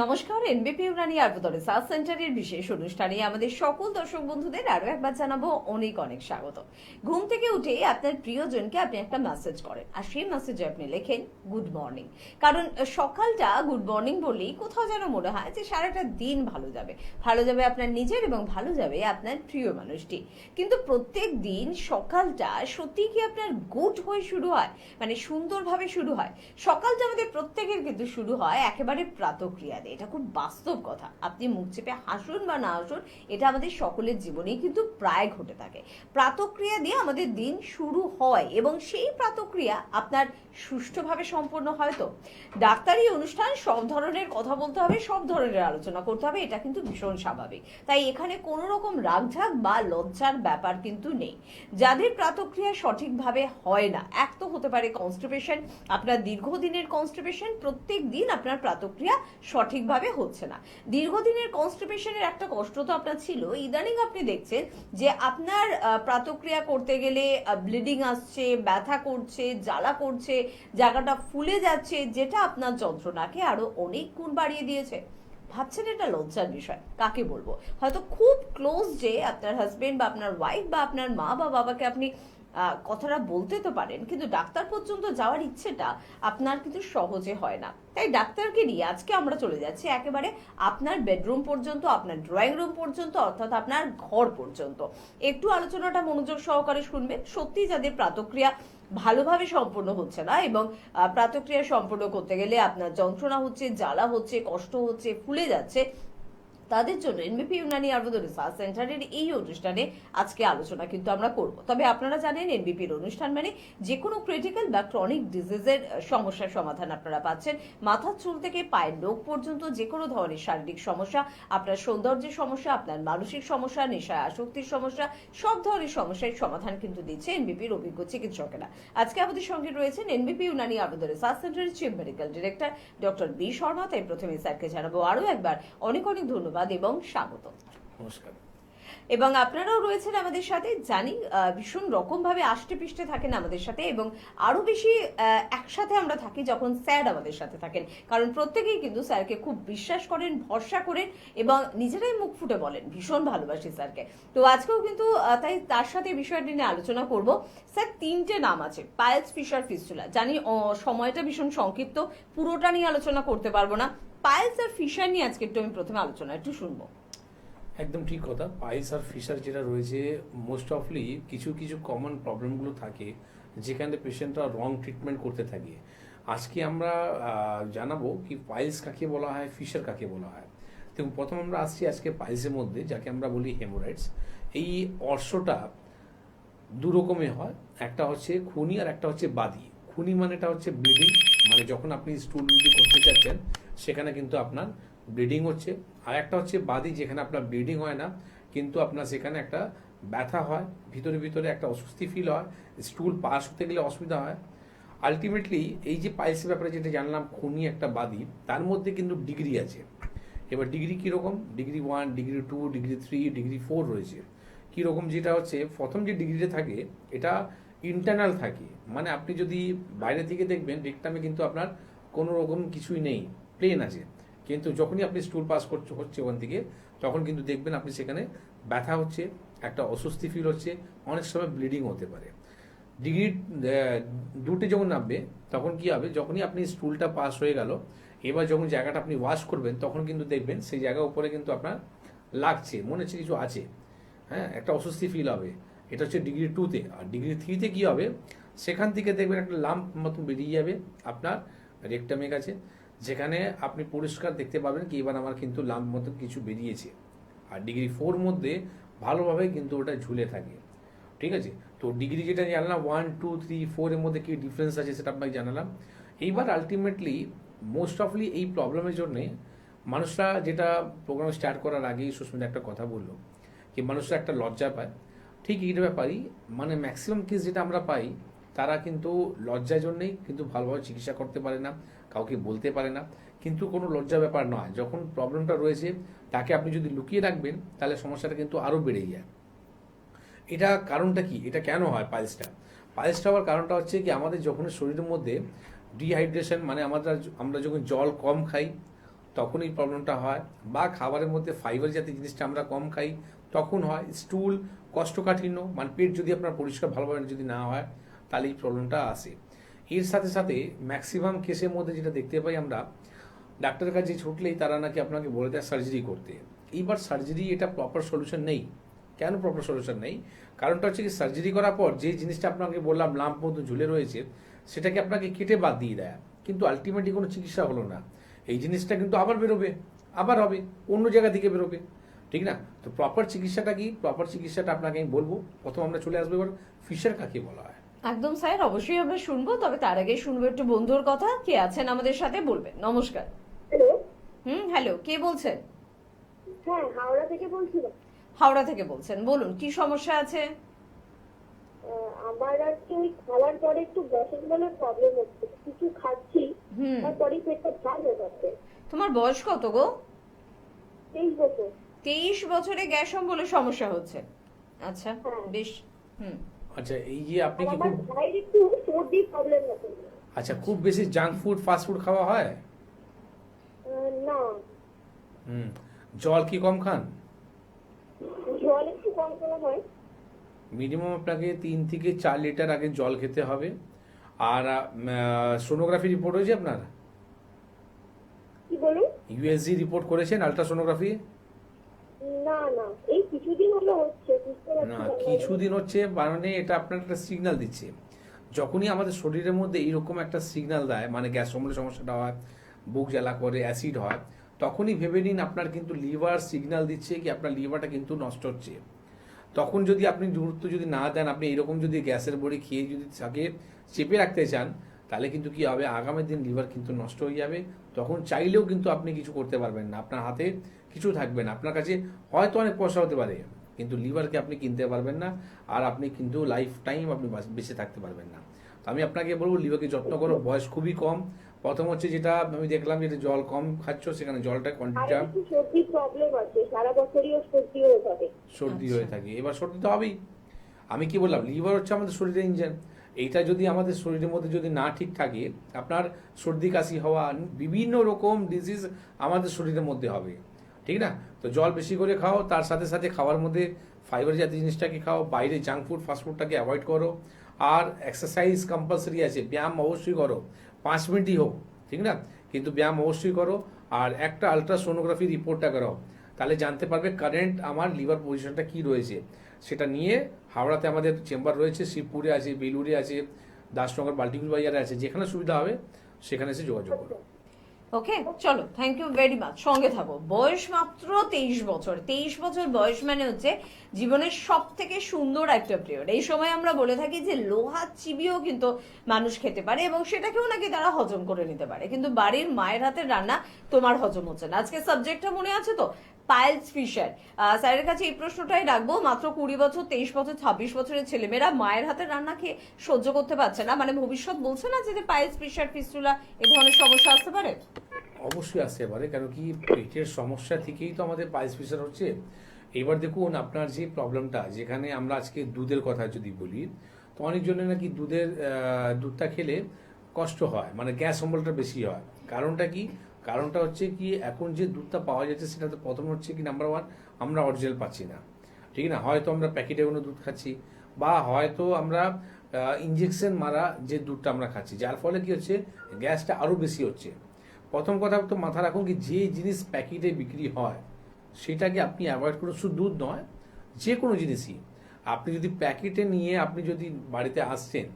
নমস্কার, এনবিপি ইউনানি আয়ুর্বেদ রিসার্চ সেন্টারের বিশেষ অনুষ্ঠানে আমাদের সকল দর্শক বন্ধুদের আরো একবার জানাবো অনেক অনেক স্বাগত। ঘুম থেকে উঠে আপনার প্রিয়জনকে আপনি একটা মেসেজ করেন, আর সেই মেসেজে আপনি লেখেন গুড মর্নিং। কারণ সকালটা গুড মর্নিং বললেই কোথাও যেন মনে হয় যে সারাটা দিন ভালো যাবে, ভালো যাবে আপনার নিজের এবং ভালো যাবে আপনার প্রিয় মানুষটি। কিন্তু প্রত্যেক দিন সকালটা সত্যি কি আপনার গুড হয়ে শুরু হয়, মানে সুন্দরভাবে শুরু হয়? সকালটা আমাদের প্রত্যেকের কিন্তু শুরু হয় একেবারে প্রাতঃক্রিয়া। এটা খুব বাস্তব কথা। আপনি মুখ চেপে হাসুন বা না হাসুন, এটা আমাদের সকলের জীবনেই কিন্তু প্রায় ঘটে থাকে। প্রাতঃক্রিয়া দিয়ে আমাদের দিন শুরু হয় এবং সেই প্রাতঃক্রিয়া আপনার সুষ্ঠুভাবে সম্পন্ন হয়। তো ডাক্তারি অনুষ্ঠান, সব ধরনের কথা বলতে হবে, সব ধরনের আলোচনা করতে হবে, এটা কিন্তু ভীষণ স্বাভাবিক। তাই এখানে কোনো রকম রাগঢাক বা লজ্জার ব্যাপার কিন্তু নেই। যাদের প্রাতঃক্রিয়া সঠিকভাবে হয় না, এক তো হতে পারে কনস্টিপেশন, আপনার দীর্ঘদিনের কনস্টিপেশন, প্রত্যেক দিন আপনার প্রাতঃক্রিয়া সঠিকভাবে হচ্ছে না। দীর্ঘদিনের কনস্টিপেশনের একটা কষ্ট তো আপনার ছিল, ইদানিং আপনি দেখছেন যে আপনার প্রাতঃক্রিয়া করতে গেলে ব্লিডিং আসছে, ব্যথা করছে, জ্বালা করছে, জায়গাটা ফুলে যাচ্ছে, যেটা আপনার যন্ত্রণাকে আরো অনেক গুণ বাড়িয়ে দিয়েছে। ভাবছেন এটা লজ্জার বিষয়, কাকে বলবো? হয়তো খুব ক্লোজ যে আপনার হাজবেন্ড বা আপনার ওয়াইফ বা আপনার মা বা বাবাকে আপনি কথাটা বলতে তো পারেন, কিন্তু ডাক্তার পর্যন্ত যাওয়ার ইচ্ছেটা আপনার কিন্তু সহজে হয় না। তাই ডাক্তারকে নিয়ে আজকে আমরা চলে যাচ্ছি একেবারে আপনার বেডরুম পর্যন্ত, আপনার ড্রয়িং রুম পর্যন্ত, অর্থাৎ আপনার ঘর পর্যন্ত। একটু আলোচনাটা মনোযোগ সহকারে শুনবেন। সত্যি যাদের প্রাতঃক্রিয়া ভালোভাবে সম্পন্ন হচ্ছে না এবং প্রাতঃক্রিয়া সম্পন্ন করতে গেলে আপনার যন্ত্রণা হচ্ছে, জ্বালা হচ্ছে, কষ্ট হচ্ছে, ফুলে যাচ্ছে, তাদের জন্য এনবিপি ইউনানি আয়ুর্বেদ রিসার্চ সেন্টারের এই অনুষ্ঠানে আজকে আলোচনা কিন্তু আমরা করব। তবে আপনারা জানেন এনবিপির অনুষ্ঠান মানে যে কোনো ক্রিটিক্যাল বা ক্রনিক ডিজিজের সমস্যার সমাধান আপনারা পাচ্ছেন। মাথার চুল থেকে পায়ের নখ পর্যন্ত যে কোনো ধরনের শারীরিক সমস্যা, আপনার সৌন্দর্যের সমস্যা, আপনার মানসিক সমস্যা, নেশায় আসক্তির সমস্যা, সব ধরনের সমস্যার সমাধান কিন্তু দিচ্ছে এনবিপির অভিজ্ঞ চিকিৎসকেরা। আজকে আমাদের সঙ্গে রয়েছেন এনবিপি ইউনানি আয়ুর্বেদ রিসার্চ সেন্টারের chief medical director doctor B Sharma. তাই প্রথমে স্যারকে জানাবো আরো একবার অনেক অনেক ধন্যবাদ এবং স্বাগত। নমস্কার। এবং আপনারাও রয়েছেন আমাদের সাথে, জানি ভীষণ রকম ভাবে আষ্টে পিষ্টে থাকেন আমাদের সাথে, এবং আরো বেশি একসাথে আমরা থাকি যখন স্যার আমাদের সাথে থাকেন। কারণ প্রত্যেকেই কিন্তু স্যারকে খুব বিশ্বাস করেন, ভরসা করেন এবং নিজেরাই মুখ ফুটে বলেন ভীষণ ভালোবাসি স্যারকে। তো আজকেও কিন্তু তাই তার সাথে বিষয়টি নিয়ে আলোচনা করব। স্যার, তিনটে নাম আছে, পাইলস, ফিশার, ফিস্টুলা। জানি সময়টা ভীষণ সংক্ষিপ্ত, পুরোটা নিয়ে আলোচনা করতে পারবো না। পাইলস আর ফিশার নিয়ে আজকে একটু আমি প্রথমে আলোচনা একটু শুনবো। একদম ঠিক কথা। পাইলস আর ফিশার যেটা রয়েছে, মোস্ট অফলি কিছু কিছু কমন প্রবলেমগুলো থাকে যেখানে পেশেন্টরা রং ট্রিটমেন্ট করতে থাকে। আজকে আমরা জানাবো কি পাইলস কাকে বলা হয়, ফিশার কাকে বলা হয়। দেখুন, প্রথম আমরা আসছি আজকে পাইলসের মধ্যে, যাকে আমরা বলি হেমোরয়েডস। এই অর্শটা দু রকমের হয়, একটা হচ্ছে খুনি আর একটা হচ্ছে বাদি। খুনি মানেটা হচ্ছে ব্লিডিং, মানে যখন আপনি স্টুল যদি করতে চাচ্ছেন সেখানে কিন্তু আপনার ব্লিডিং হচ্ছে। আর একটা হচ্ছে বাদি, যেখানে আপনার ব্লিডিং হয় না কিন্তু আপনার সেখানে একটা ব্যথা হয়, ভিতরে ভিতরে একটা অস্বস্তি ফিল হয়, স্টুল পাস হতে গেলে অসুবিধা হয়। আলটিমেটলি এই যে পাইলসের ব্যাপারে যেটা জানলাম, খুনি একটা বাদি, তার মধ্যে কিন্তু ডিগ্রি আছে। এবার ডিগ্রি কীরকম, ডিগ্রি 1, ডিগ্রি 2, ডিগ্রি 3, ডিগ্রি 4 রয়েছে। কীরকম, যেটা হচ্ছে প্রথম যে ডিগ্রিটা থাকে এটা ইন্টারনাল থাকে, মানে আপনি যদি বাইরে থেকে দেখবেন রেকটামে কিন্তু আপনার কোনো রকম কিছুই নেই, প্লেন আছে। কিন্তু যখনই আপনি স্টুল পাস হচ্ছে ওখান থেকে, তখন কিন্তু দেখবেন আপনি সেখানে ব্যথা হচ্ছে, একটা অস্বস্তি ফিল হচ্ছে, অনেক সময় ব্লিডিং হতে পারে। ডিগ্রি 2তে যখন নামবে তখন কি হবে, যখনই আপনি স্টুলটা পাস হয়ে গেল, এবার যখন জায়গাটা আপনি ওয়াশ করবেন তখন কিন্তু দেখবেন সেই জায়গার উপরে কিন্তু আপনার লাগছে, মনে হচ্ছে কিছু আছে, হ্যাঁ, একটা অস্বস্তি ফিল হবে। এটা হচ্ছে ডিগ্রি 2তে। আর ডিগ্রি 3তে কি হবে, সেখান থেকে দেখবেন একটা লাম্প মতন বেরিয়ে যাবে আপনার রেকটামের কাছে, যেখানে আপনি পরিষ্কার দেখতে পাবেন কি এবার আমার কিন্তু লাম্প মতন কিছু বেরিয়েছে। আর ডিগ্রি 4 মধ্যে ভালোভাবে কিন্তু ওটা ঝুলে থাকে। ঠিক আছে, তো ডিগ্রি যেটা জানলাম 1, 2, 3, 4 এর মধ্যে কি ডিফারেন্স আছে সেটা আপনাকে জানালাম। এইবার আলটিমেটলি মোস্ট অফলি এই প্রবলেমের জন্যে মানুষরা, যেটা প্রোগ্রাম স্টার্ট করার আগেই সুস্মিতা একটা কথা বললো কি মানুষরা একটা লজ্জা পায়। ঠিক এই ব্যাপারই, মানে ম্যাক্সিমাম কেস যেটা আমরা পাই, তারা কিন্তু লজ্জার জন্যেই কিন্তু ভালোভাবে চিকিৎসা করতে পারে না, কাউকে বলতে পারে না। কিন্তু কোনো লজ্জা ব্যাপার নয়, যখন প্রবলেমটা রয়েছে তাকে আপনি যদি লুকিয়ে রাখবেন তাহলে সমস্যাটা কিন্তু আরও বেড়ে যায়। এটা কারণটা কি, এটা কেন হয় পাইলসটা হওয়ার কারণটা হচ্ছে কি আমাদের যখন শরীরের মধ্যে ডিহাইড্রেশন, মানে আমরা যখন জল কম খাই তখন এই প্রবলেমটা হয়, বা খাবারের মধ্যে ফাইবার জাতীয় জিনিসটা আমরা কম খাই তখন হয়, স্টুল, কোষ্ঠকাঠিন্য, মানে পেট যদি আপনার পরিষ্কার ভালোভাবে যদি না হয় তাহলে এই প্রবলেমটা আসে। এর সাথে সাথে ম্যাক্সিমাম কেসের মধ্যে যেটা দেখতে পাই আমরা, ডাক্তারের কাছে ছুটলেই তারা নাকি আপনাকে বলে দেয় সার্জারি করতে। এইবার সার্জারি এটা প্রপার সলিউশন নেই। কেন প্রপার সলিউশন নেই? কারণটা হচ্ছে কি, সার্জারি করার পর যে জিনিসটা আপনাকে বললাম লাম্প মতো ঝুলে রয়েছে, সেটাকে আপনাকে কেটে বাদ দিয়ে দেয়, কিন্তু আলটিমেটলি কোনো চিকিৎসা হলো না। এই জিনিসটা কিন্তু আবার বেরোবে, আবার হবে, অন্য জায়গা থেকে বেরোবে, ঠিক না? তো প্রপার চিকিৎসাটা কি? প্রপার চিকিৎসাটা আপনাকে আমি বলবো। প্রথম আমরা চলে আসবো এবার ফিশার কাকে বলা হয়। একদম স্যার, অবশ্যই আমরা শুনবো, তবে তার আগে শুনবো একটু বন্ধুর কথা। কে আছেন আমাদের সাথে বলবেন। নমস্কার। হ্যালো। হ্যালো, কে বলছেন? হ্যাঁ, হাওড়া থেকে বলছিলাম। হাওড়া থেকে বলছেন, বলুন কি সমস্যা আছে? আমার আর কি ওই খাওয়ার পরে একটু গ্যাসের বলে প্রবলেম হচ্ছে, কিছু খাচ্ছি তারপরেই পেটটা ঝাল হয়ে যাচ্ছে। তোমার বয়স কত গো? 23 বছর। 23 বছরে গ্যাস অম্বলে সমস্যা হচ্ছে। আচ্ছা, হ্যাঁ। বেশ। হুম। আচ্ছা, এই যে আপনি আর কি আমার খুব, ভাইয়ের একটু সর্দি প্রবলেম আছে। আচ্ছা, খুব বেশি জাঙ্ক ফুড ফাস্ট ফুড খাওয়া হয়? না, হুম। জল কি কম খান? জল একটু কম করা হয়। মিনিমাম আপনাকে 3 থেকে 4 লিটার আগে জল খেতে হবে। আর সোনোগ্রাফি রিপোর্ট হয়েছে আপনার? কি বলুন? ইউএসজি রিপোর্ট করেছেন, আলট্রাসোনোগ্রাফি? না না, এই কিছুদিন হলো হচ্ছে, বুঝতে পারছি না, না। কিছুদিন হচ্ছে মানে এটা আপনার একটা সিগন্যাল দিচ্ছে। যখনই আমাদের শরীরের মধ্যে এইরকম একটা সিগন্যাল দেয়, মানে গ্যাস অম্বলের সমস্যাটা হয়, বুক জ্বালা করে, অ্যাসিড হয়, তখনই ভেবে নিন আপনার কিন্তু লিভার সিগন্যাল দিচ্ছে কি আপনার লিভারটা কিন্তু নষ্ট হচ্ছে। তখন যদি আপনি গুরুত্ব যদি না দেন, আপনি এরকম যদি গ্যাসের বড়ি খেয়ে যদি তাকে চেপে রাখতে চান, তাহলে কিন্তু কি হবে, আগামী দিন লিভার কিন্তু নষ্ট হয়ে যাবে। তখন চাইলেও কিন্তু আপনি কিছু করতে পারবেন না, আপনার হাতে কিছু থাকবে না। আপনার কাছে হয়তো অনেক পয়সা হতে পারে, কিন্তু লিভারকে আপনি কিনতে পারবেন না, আর আপনি কিন্তু লাইফ টাইম আপনি বেঁচে থাকতে পারবেন না। তো আমি আপনাকে বলবো লিভারকে যত্ন করো। বয়স খুবই কম। প্রথম হচ্ছে যেটা আমি দেখলাম, যেটা জল কম খাচ্ছ, সেখানে জলটা আর কোয়ান্টিটিটা, একটু সর্দি প্রবলেম আছে, সারা বছরই সর্দি হয়ে যাবে। সর্দি আচ্ছা। হয়ে থাকে। এবার সর্দি তো হবেই। আমি কি বললাম, লিভার হচ্ছে আমাদের শরীরের ইঞ্জিন। এইটা যদি আমাদের শরীরের মধ্যে যদি না ঠিক থাকে, আপনার সর্দি কাশি হওয়া, বিভিন্ন রকম ডিজিজ আমাদের শরীরের মধ্যে হবে, ঠিক না? তো জল বেশি করে খাও, তার সাথে সাথে খাওয়ার মধ্যে ফাইবার জাতীয় জিনিসটাকে খাও, বাইরে জাঙ্ক ফুড ফাস্ট ফুডটাকে অ্যাভয়েড করো। আর এক্সারসাইজ কম্পালসারি আছে, ব্যায়াম অবশ্যই করো, 5 মিনিটই হোক, ঠিক না? কিন্তু ব্যায়াম অবশ্যই করো। আর একটা আলট্রাসোনোগ্রাফি রিপোর্টটা করো, তাহলে জানতে পারবে কারেন্ট আমার লিভার পজিশনটা কি রয়েছে। সেটা নিয়ে হাওড়াতে আমাদের চেম্বার রয়েছে, শিবপুরে আছে, বেলুড়ে আছে, দাসনগর বাল্টিকুল বাজারে আছে, যেখানে সুবিধা হবে সেখানে এসে যোগাযোগ করো। ওকে, চলো, থ্যাংক ইউ ভেরি মাচ। সঙ্গে থাকো। বয়স মাত্র 23 বছর। 23 বছর বয়স মানে হচ্ছে জীবনের সব থেকে সুন্দর একটা পিরিয়ড। এই সময় আমরা বলে থাকি যে লোহা চিবিয়েও কিন্তু মানুষ খেতে পারে, এবং সেটাকেও নাকি তারা হজম করে নিতে পারে, কিন্তু বাড়ির মায়ের হাতের রান্না তোমার হজম হচ্ছে না। আজকে সাবজেক্টটা মনে আছে তো, পাইলস ফিশার। স্যারের কাছে এই প্রশ্নটাই রাখবো। মাত্র 20 বছর, 23 বছর, 26 বছরের ছেলেমেয়েরা মায়ের হাতের রান্না খেয়ে সহ্য করতে পারছে না, মানে ভবিষ্যৎ বলছে না যে পাইলস ফিশার, ফিস্টুলা এ ধরনের সমস্যা আসতে পারে? অবশ্যই আসতে পারে, কেন কি পেটের সমস্যা থেকেই তো আমাদের পাইলস ফিশার হচ্ছে। এবার দেখুন আপনার যে প্রবলেমটা, যেখানে আমরা আজকে দুধের কথা যদি বলি, তো অনেকজনের নাকি দুধটা খেলে কষ্ট হয়, মানে গ্যাস অম্বলটা বেশি হয়। কারণটা কি? কারণটা হচ্ছে কি, এখন যে দুধটা পাওয়া যাচ্ছে সেটা তো প্রথম হচ্ছে কি, নাম্বার ওয়ান, আমরা অরিজিনাল পাচ্ছি না, ঠিক না? হয়তো আমরা প্যাকেটে কোনো দুধ খাচ্ছি, বা হয়তো আমরা ইঞ্জেকশন মারা যে দুধটা আমরা খাচ্ছি, যার ফলে কি হচ্ছে, গ্যাসটা আরও বেশি হচ্ছে। প্রথম কথা তো মাথা রাখুন কি, যে জিনিস প্যাকেটে বিক্রি হয় সেটাকে আপনি অ্যাভয়েড করুন। শুধু দুধ নয়, যে কোনো জিনিসই আপনি যদি প্যাকেটে নিয়ে আপনি যদি বাড়িতে আসছেন,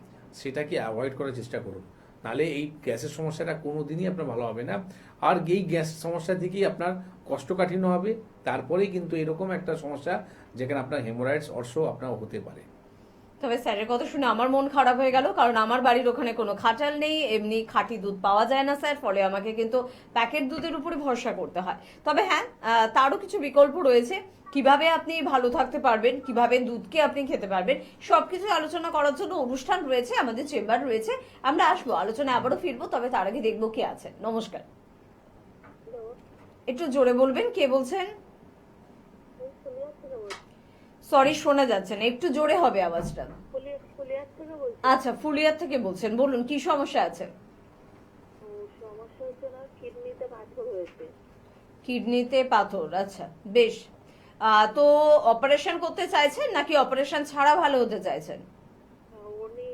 সেটাকে অ্যাভয়েড করার চেষ্টা করুন, নাহলে এই গ্যাসের সমস্যাটা কোনো দিনই আপনার ভালো হবে না। আর এই গ্যাস সমস্যা থেকেই আপনার কোষ্ঠকাঠিন্য হবে, তারপরেই কিন্তু এরকম একটা সমস্যা যেখানে আপনার হেমোরয়েডস অর্শ আপনার হতে পারে। তবে স্যারের কথা শুনে আমার মন খারাপ হয়ে গেল, কারণ আমার বাড়ির ওখানে কোনো খাটাল নেই, এমনি খাঁটি দুধ পাওয়া যায় না স্যার, ফলে আমাকে কিন্তু প্যাকেট দুধের উপরে ভরসা করতে হয়। তবে হ্যাঁ, তারও কিছু বিকল্প রয়েছে, কিভাবে আপনি ভালো থাকতে পারবেন, কিভাবে দুধকে আপনি খেতে পারবেন, সবকিছু আলোচনা করার জন্য অনুষ্ঠান রয়েছে, আমাদের চেম্বার রয়েছে। আমরা আসবো, আলোচনা আবারও ফিরবো, তবে তার আগে দেখবো কে আছেন। নমস্কার। একটু জোরে বলবেন, কে বলছেন? সরি, শোনা যাচ্ছে না, একটু জোরে হবে আওয়াজটা। ফুলিয়ার থেকে বলছি। আচ্ছা, ফুলিয়ার থেকে বলছেন, বলুন কি সমস্যা আছে? সমস্যা হচ্ছে না, কিডনিতে পাথর হয়েছে। কিডনিতে পাথর, আচ্ছা বেশ। তো অপারেশন করতে চাইছেন নাকি অপারেশন ছাড়া ভালো হতে চাইছেন? উনি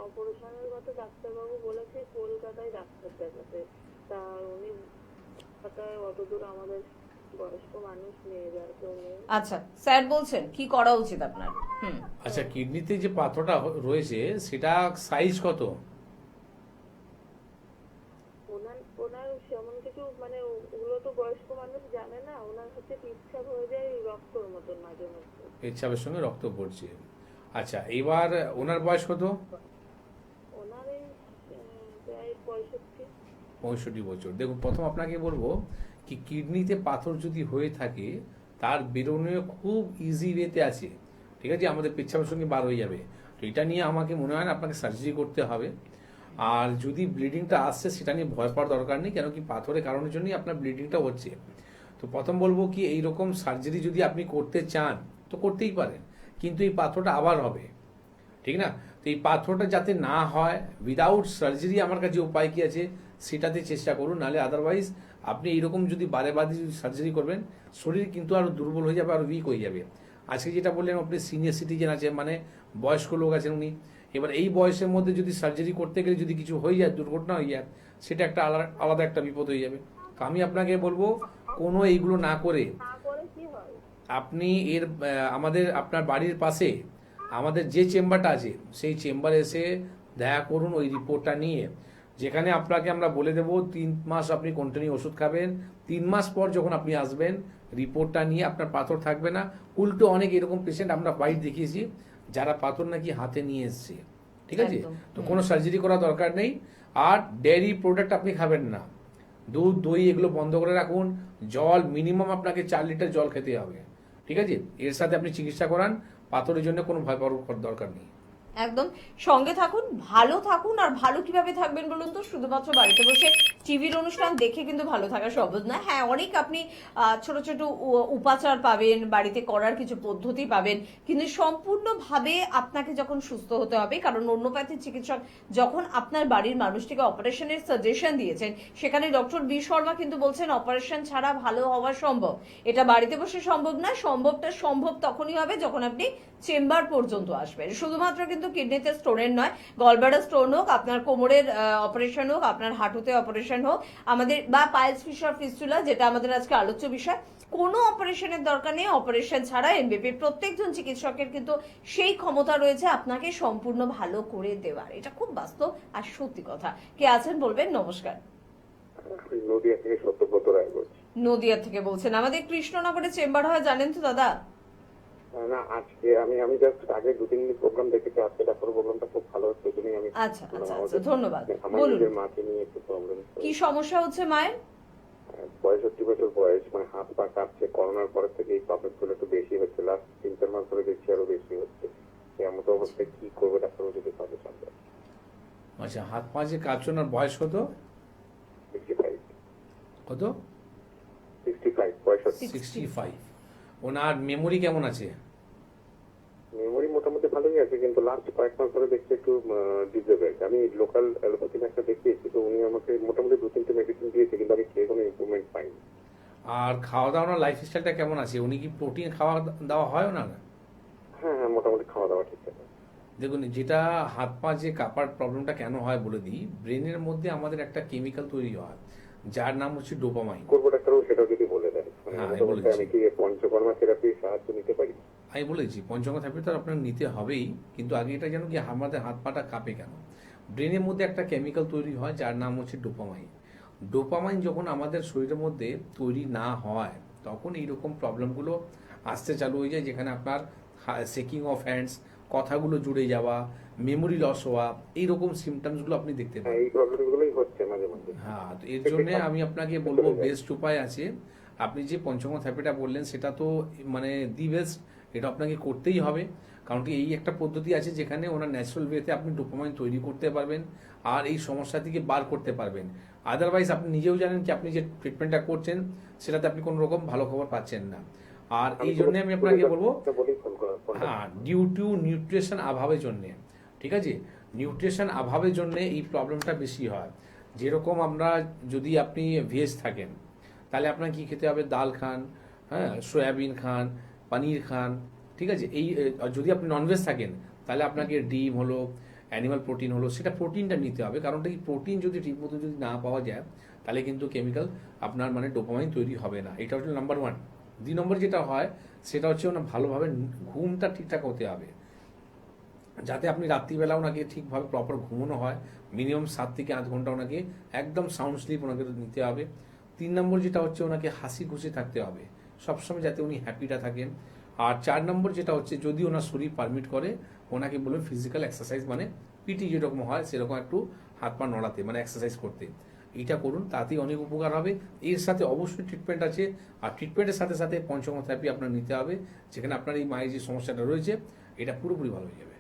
অপারেশনের কথা ডাক্তারবাবু বলেছে কলকাতায় ডাক্তার দেখাতে, তা উনি কলকাতায় অত দূর আমাদের বয়স্ক মানুষ নিয়ে যায়, তো উনি আচ্ছা, স্যার বলছেন কি করা উচিত আপনার? আচ্ছা, কিডনিতে যে পাথরটা রয়েছে সেটা সাইজ কত? ওনার ওনার সেমন কিছু মানে ওগুলো তো বয়স্ক মানুষ জানে না, ওনার হচ্ছে পিচ্ছাপ হয়ে যায় রক্তর মতন মাঝে মধ্যে। পেচ্ছাপের সঙ্গে রক্ত পড়ছে। আচ্ছা, এবার ওনার বয়স কত? ওনার এই প্রায় 65। 65 বছর। দেখুন, প্রথম আপনাকে বলবো কি কিডনিতে পাথর যদি হয়ে থাকে তার বেরোনো খুব ইজি ওয়েতে আছে, ঠিক আছে, আমাদের পেচ্ছাপের সঙ্গে বার হয়ে যাবে। তো এটা নিয়ে আমাকে মনে হয় না আপনাকে সার্জারি করতে হবে। আর যদি ব্লিডিংটা আসছে সেটা নিয়ে ভয় পাওয়ার দরকার নেই, কেন কি পাথরের কারণের জন্যই আপনার ব্লিডিংটা হচ্ছে। তো প্রথম বলবো কি এইরকম সার্জারি যদি আপনি করতে চান তো করতেই পারেন, কিন্তু এই পাথরটা আবার হবে, ঠিক না? তো এই পাথরটা যাতে না হয় উইদাউট সার্জারি আমার কাছে উপায় কি আছে সেটাতে চেষ্টা করুন, নাহলে আদারওয়াইজ আপনি এইরকম যদি বারে বারে যদি সার্জারি করবেন শরীর কিন্তু আরো দুর্বল হয়ে যাবে, আরো উইক হয়ে যাবে। আজকে যেটা বললেন আপনি সিনিয়র সিটিজেন আছে, মানে বয়স্ক লোক আছেন উনি, এবার এই বয়সের মধ্যে যদি সার্জারি করতে গেলে যদি কিছু হয়ে যায়, দুর্ঘটনা হয়ে যায়, সেটা একটা আলাদা একটা বিপদ হয়ে যাবে। তো আমি আপনাকে বলবো কোনো এইগুলো না করে না করে কি হয়? আপনি আমাদের আপনার বাড়ির পাশে আমাদের যে চেম্বারটা আছে সেই চেম্বারে এসে দেখা করুন ওই রিপোর্টটা নিয়ে, যেখানে আপনাকে আমরা বলে দেবো 3 মাস আপনি কন্টিনিউ ওষুধ খাবেন। 3 মাস পর যখন আপনি আসবেন রিপোর্টটা নিয়ে আপনার পাথর থাকবে না। উল্টো অনেক এরকম পেশেন্ট আমরা বাইট দেখিয়েছি যারা পাথর নাকি হাতে নিয়ে এসছে, ঠিক আছে? একদম। তো কোনো সার্জারি করা দরকার নেই। আর ডেয়ারি প্রোডাক্ট আপনি খাবেন না, দুধ দই এগুলো বন্ধ করে রাখুন। জল মিনিমাম আপনাকে 4 লিটার জল খেতে হবে, ঠিক আছে? এর সাথে আপনি চিকিৎসা করান, পাথরের জন্য কোনো ভয় পাওয়ার দরকার নেই। একদম সঙ্গে থাকুন, ভালো থাকুন। আর ভালো কিভাবে থাকবেন বলুন তো? শুধুমাত্র বাড়িতে বসে টিভির অনুষ্ঠান দেখে কিন্তু ভালো থাকা সম্ভব না। হ্যাঁ, অনেক আপনি ছোট ছোট উপাচার পাবেন, বাড়িতে করার কিছু পদ্ধতি পাবেন, কিন্তু সম্পূর্ণভাবে আপনাকে যখন সুস্থ হতে হবে, কারণ হোমিওপ্যাথিক চিকিৎসক যখন আপনার বাড়ির মানুষটিকে অপারেশনের সাজেশন দিয়েছেন, সেখানে ডক্টর বি শর্মা কিন্তু বলছেন অপারেশন ছাড়া ভালো হওয়া সম্ভব। এটা বাড়িতে বসে সম্ভব না, সম্ভবটা সম্ভব তখনই হবে যখন আপনি চেম্বার পর্যন্ত আসবেন। শুধুমাত্র কিন্তু কিডনিতে স্টোনের নয়, গলব্লাডার স্টোন হোক, আপনার কোমরের অপারেশন হোক, আপনার হাঁটুতে অপারেশন হোক, আমাদের বা পাইলস ফিশার ফিস্টুলা, যেটা আমাদের আজকে আলোচ্য বিষয়, কোনো অপারেশনের দরকার নেই। অপারেশন ছাড়া এমবিপির প্রত্যেকজন চিকিৎসকের কিন্তু সেই ক্ষমতা রয়েছে আপনাকে সম্পূর্ণ ভালো করে দেওয়ার। এটা খুব বাস্তব আর সত্যি কথা। কে আছেন বলবেন? নমস্কার। নদিয়া থেকে সত্যব্রত রায় বলছি। নদিয়া থেকে বলছেন। আমাদের কৃষ্ণনগরে চেম্বার হয় জানেন তো দাদা? না, আজকে আমি জাস্ট আগে 2-3 দিন প্রোগ্রাম দেখেছি, আজকে ডাক্তার প্রোগ্রামটা খুব ভালো হচ্ছে, এই আমি আচ্ছা আচ্ছা আচ্ছা, ধন্যবাদ। আমার বলুন নিজের মাকে নিয়ে একটু প্রবলেম। কি সমস্যা হচ্ছে মায়ের? 65 বছর বয়স, মানে হাত পা কাঁপছে। করোনার পর থেকে এই প্রবলেম গুলো একটু বেশি হচ্ছে, লাস্ট 3-4 মাস ধরে দেখছি আরো বেশি হচ্ছে। এমন অবস্থায় কি করবে ডাক্তার যদি পাবে সামনে? আচ্ছা, হাত পা যে কাঁপছে, ওনার বয়স কত? 65। কত? 65, 65। 65। ওনার মেমোরি কেমন আছে? মেমোরি মোটামুটি ভালোই আছে, কিন্তু লাস্ট কয়েক মাস ধরে দেখছি একটু ডিসেবল। আমি লোকাল অ্যালোপ্যাথি একটা দেখিয়েছি, তো উনি আমাকে মোটামুটি 2-3টে মেডিসিন দিয়েছে, কিন্তু আমি খেয়ে কোনো ইমপ্রুভমেন্ট পাইনি। আর খাওয়া দাওয়া, লাইফ স্টাইলটা কেমন আছে? উনি কি প্রোটিন খাওয়া দাওয়া হয় ওনার? হ্যাঁ, মোটামুটি খাওয়া দাওয়া ঠিক আছে। দেখুন, যেটা হাত পা যে কাঁপার প্রবলেমটা কেন হয় বলে দিই। ব্রেনের মধ্যে আমাদের একটা কেমিক্যাল তৈরি হয় যার নাম হচ্ছে ডোপামাইন। করবো ডাক্তারবাবু, সেটাও যদি বলে দেন। হ্যাঁ, মোটামুটি বলেছি। আমি কি পঞ্চকর্মা থেরাপির সাহায্য নিতে পারি? আমি বলেছি পঞ্চঙ্গ থেরাপি তো আপনার নিতে হবেই, কিন্তু আগে এটা যেন কি আমাদের হাত পাটা কাঁপে কেন? ব্রেনের মধ্যে একটা কেমিক্যাল তৈরি হয় যার নাম হচ্ছে ডোপামাইন। ডোপামাইন যখন আমাদের শরীরের মধ্যে তৈরি না হয় তখন এইরকম প্রবলেমগুলো আসতে চালু হয়ে যায়, যেখানে আপনার শেকিং অফ হ্যান্ডস, কথাগুলো জুড়ে যাওয়া, মেমোরি লস হওয়া, এইরকম সিমটমসগুলো আপনি দেখতে হ্যাঁ, পাবেন। এই প্রবলেমগুলোই হচ্ছে মাঝে মাঝে। হ্যাঁ, তো এর জন্য আমি আপনাকে বলবো বেস্ট উপায় আছে। আপনি যে পঞ্চঙ্গ থেরাপিটা বললেন সেটা তো মানে দি বেস্ট, এটা আপনাকে করতেই হবে। কারণ কি এই একটা পদ্ধতি আছে যেখানে ওনার ন্যাচারাল ওয়েতে আপনি ডোপামাইন তৈরি করতে পারবেন আর এই সমস্যা থেকে বার করতে পারবেন। আদারওয়াইজ আপনি নিজেও জানেন কি আপনি যে ট্রিটমেন্টটা করছেন সেটাতে আপনি কোনো রকম ভালো খবর পাচ্ছেন না। আর এই জন্য আমি আপনাকে বলবো, হ্যাঁ, ডিউ টু নিউট্রিশন অভাবের জন্যে, ঠিক আছে, নিউট্রিশন অভাবের জন্যে এই প্রবলেমটা বেশি হয়। যেরকম আমরা যদি আপনি ভেজ থাকেন তাহলে আপনার কি খেতে হবে? ডাল খান, হ্যাঁ, সয়াবিন খান, পনির খান, ঠিক আছে। এই যদি আপনি ননভেজ থাকেন তাহলে আপনাকে ডিম হলো, অ্যানিমাল প্রোটিন হলো, সেটা প্রোটিনটা নিতে হবে। কারণটা কি, প্রোটিন যদি ঠিকমতো যদি না পাওয়া যায় তাহলে কিন্তু কেমিক্যাল আপনার মানে ডোপামাইন তৈরি হবে না। এটা হচ্ছে নাম্বার ওয়ান। 2 নম্বর যেটা হয় সেটা হচ্ছে ওনার ভালোভাবে ঘুমটা ঠিকঠাক হতে হবে, যাতে আপনি রাত্রিবেলা ওনাকে ঠিকভাবে প্রপার ঘুমানো হয়। মিনিমাম 7 থেকে 8 ঘন্টা ওনাকে একদম সাউন্ড স্লিপ ওনাকে নিতে হবে। 3 নম্বর যেটা হচ্ছে ওনাকে হাসি খুশি থাকতে হবে সবসময়, যাতে উনি হ্যাপিটা থাকেন। আর 4 নম্বর যেটা হচ্ছে, যদি ওনার শরীর পারমিট করে, ওনাকে বলুন ফিজিক্যাল এক্সারসাইজ, মানে পিটি যেরকম হয় সেরকম একটু হাত পা নড়াতে, মানে এক্সারসাইজ করতে। এটা করুন, তাতেই অনেক উপকার হবে। এর সাথে অবশ্যই ট্রিটমেন্ট আছে, আর ট্রিটমেন্টের সাথে সাথে পঞ্চগড় থেরাপি আপনার নিতে হবে, যেখানে আপনার এই মায়ের যে সমস্যাটা রয়েছে এটা পুরোপুরি ভালো হয়ে যাবে।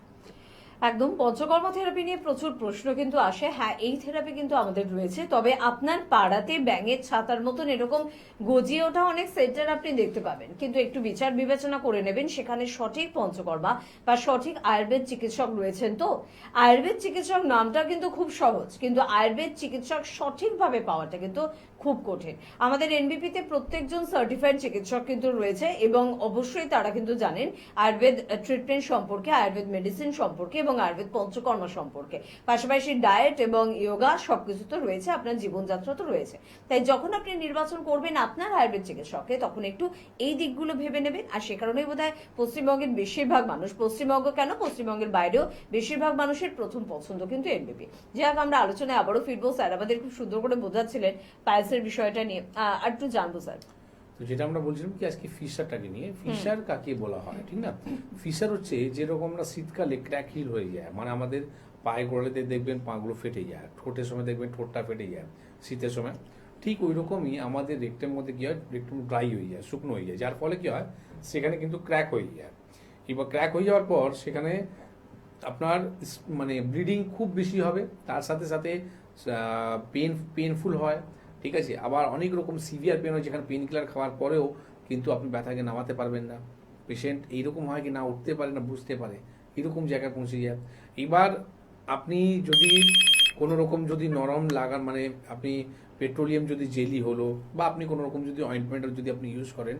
একদম। পঞ্চকর্ম থেরাপি নিয়ে প্রচুর প্রশ্ন কিন্তু আসে। হ্যাঁ, এই থেরাপি কিন্তু আমাদের রয়েছে, তবে আপনার পাড়াতে ব্যাঙের ছাতার মতন এরকম গজিয়ে ওঠা অনেক সেন্টার আপনি দেখতে পাবেন, কিন্তু একটু বিচার বিবেচনা করে নেবেন সেখানে সঠিক পঞ্চকর্মা বা সঠিক আয়ুর্বেদ চিকিৎসক রয়েছেন। তো আয়ুর্বেদ চিকিৎসক নামটা কিন্তু খুব সহজ, কিন্তু আয়ুর্বেদ চিকিৎসক সঠিকভাবে পাওয়াটা কিন্তু খুব কঠিন। আমাদের এনবিপিতে প্রত্যেকজন সার্টিফাইড চিকিৎসক কিন্তু রয়েছে, এবং অবশ্যই তারা কিন্তু জানেন আয়ুর্বেদ ট্রিটমেন্ট সম্পর্কে, আয়ুর্বেদ মেডিসিন সম্পর্কে এবং আয়ুর্বেদ পঞ্চকর্ম সম্পর্কে। পাশাপাশি ডায়েট এবং যোগা সবকিছু তো রয়েছে, আপনার জীবনযাত্রা তো রয়েছে। তাই যখন আপনি নির্বাচন করবেন আপনার আয়ুর্বেদ চিকিৎসককে, তখন একটু এই দিকগুলো ভেবে নেবেন। আর সে কারণেই বোধহয় পশ্চিমবঙ্গের বেশিরভাগ মানুষ, পশ্চিমবঙ্গ কেন পশ্চিমবঙ্গের বাইরেও বেশিরভাগ মানুষের প্রথম পছন্দ কিন্তু এনবিপি। যাক, আমরা আলোচনায় আবারও ফিরবো। স্যার আমাদের খুব সুন্দর করে বোঝাচ্ছিলেন পাইলসের বিষয়টা নিয়ে, আর একটু জানবো স্যার। তো যেটা আমরা বলছিলাম কি আজকে ফিশারটাকে নিয়ে, ফিশার কাকে বলা হয়, ঠিক না? ফিশার হচ্ছে যেরকম আমরা শীতকালে ক্র্যাক হিল হয়ে যায়, মানে আমাদের পায়ে গোড়ালিতে দেখবেন পাগুলো ফেটে যায়, ঠোঁটের সময় দেখবেন ঠোঁটটা ফেটে যায় শীতের সময়, ঠিক ওই রকমই আমাদের রেক্টের মধ্যে কি হয়, রেক্টম ড্রাই হয়ে যায়, শুকনো হয়ে যায়, যার ফলে কি হয় সেখানে কিন্তু ক্র্যাক হয়ে যায়। এবার ক্র্যাক হয়ে যাওয়ার পর সেখানে আপনার মানে ব্লিডিং খুব বেশি হবে, তার সাথে সাথে পেনফুল হয়, ঠিক আছে। আবার অনেক রকম সিভিয়ার পেন হয়, যেখানে পেন কিলার খাওয়ার পরেও কিন্তু আপনি ব্যথাকে নামাতে পারবেন না। পেশেন্ট এইরকম হয় কি না উঠতে পারে না বুঝতে পারে, এরকম জায়গায় পৌঁছে যায়। এবার আপনি যদি কোনো রকম যদি নরম লাগান, মানে আপনি পেট্রোলিয়াম যদি জেলি হলো, বা আপনি কোনো রকম যদি অয়েন্টমেন্ট যদি আপনি ইউজ করেন,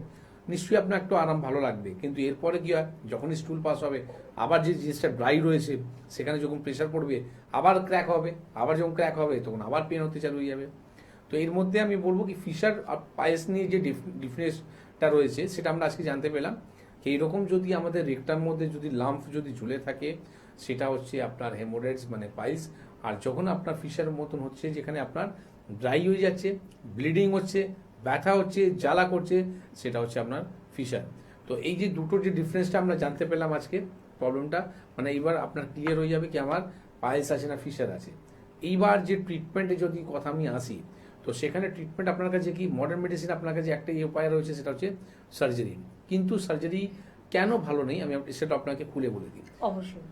নিশ্চয়ই আপনার একটু আরাম ভালো লাগবে। কিন্তু এরপরে কি হয়, যখনই স্টুল পাস হবে, আবার যে জিনিসটা ড্রাই রয়েছে সেখানে যখন প্রেশার পড়বে আবার ক্র্যাক হবে, আবার যখন ক্র্যাক হবে তখন আবার পেন হতে চালু হয়ে যাবে। তো এর মধ্যে আমি বলবো কি, ফিশার আর পায়েস নিয়ে যে ডিফারেন্সটা রয়েছে সেটা আমরা আজকে জানতে পেলাম। এইরকম যদি আমাদের রেক্টার মধ্যে যদি লাম্প যদি ঝুলে থাকে, সেটা হচ্ছে আপনার হেমোরয়েডস মানে পাইলস। আর যখন আপনার ফিশারের মতন হচ্ছে, যেখানে আপনার ড্রাই হয়ে যাচ্ছে, ব্লিডিং হচ্ছে, ব্যথা হচ্ছে, জ্বালা করছে, সেটা হচ্ছে আপনার ফিশার। তো এই যে দুটোর যে ডিফারেন্সটা আমরা জানতে পেলাম আজকে, প্রবলেমটা মানে এইবার আপনার ক্লিয়ার হয়ে যাবে কি আমার পাইলস আছে না ফিশার আছে। এইবার যে ট্রিটমেন্টে যদি কথা আমি আসি, তো সেখানে ট্রিটমেন্ট আপনার কাছে কি, মডার্ন মেডিসিন আপনার কাছে একটাই উপায় রয়েছে, সেটা হচ্ছে সার্জারি। কিন্তু সার্জারি কেন ভালো নেই আমি সেটা আপনাকে খুলে বলে দিই। অবশ্যই।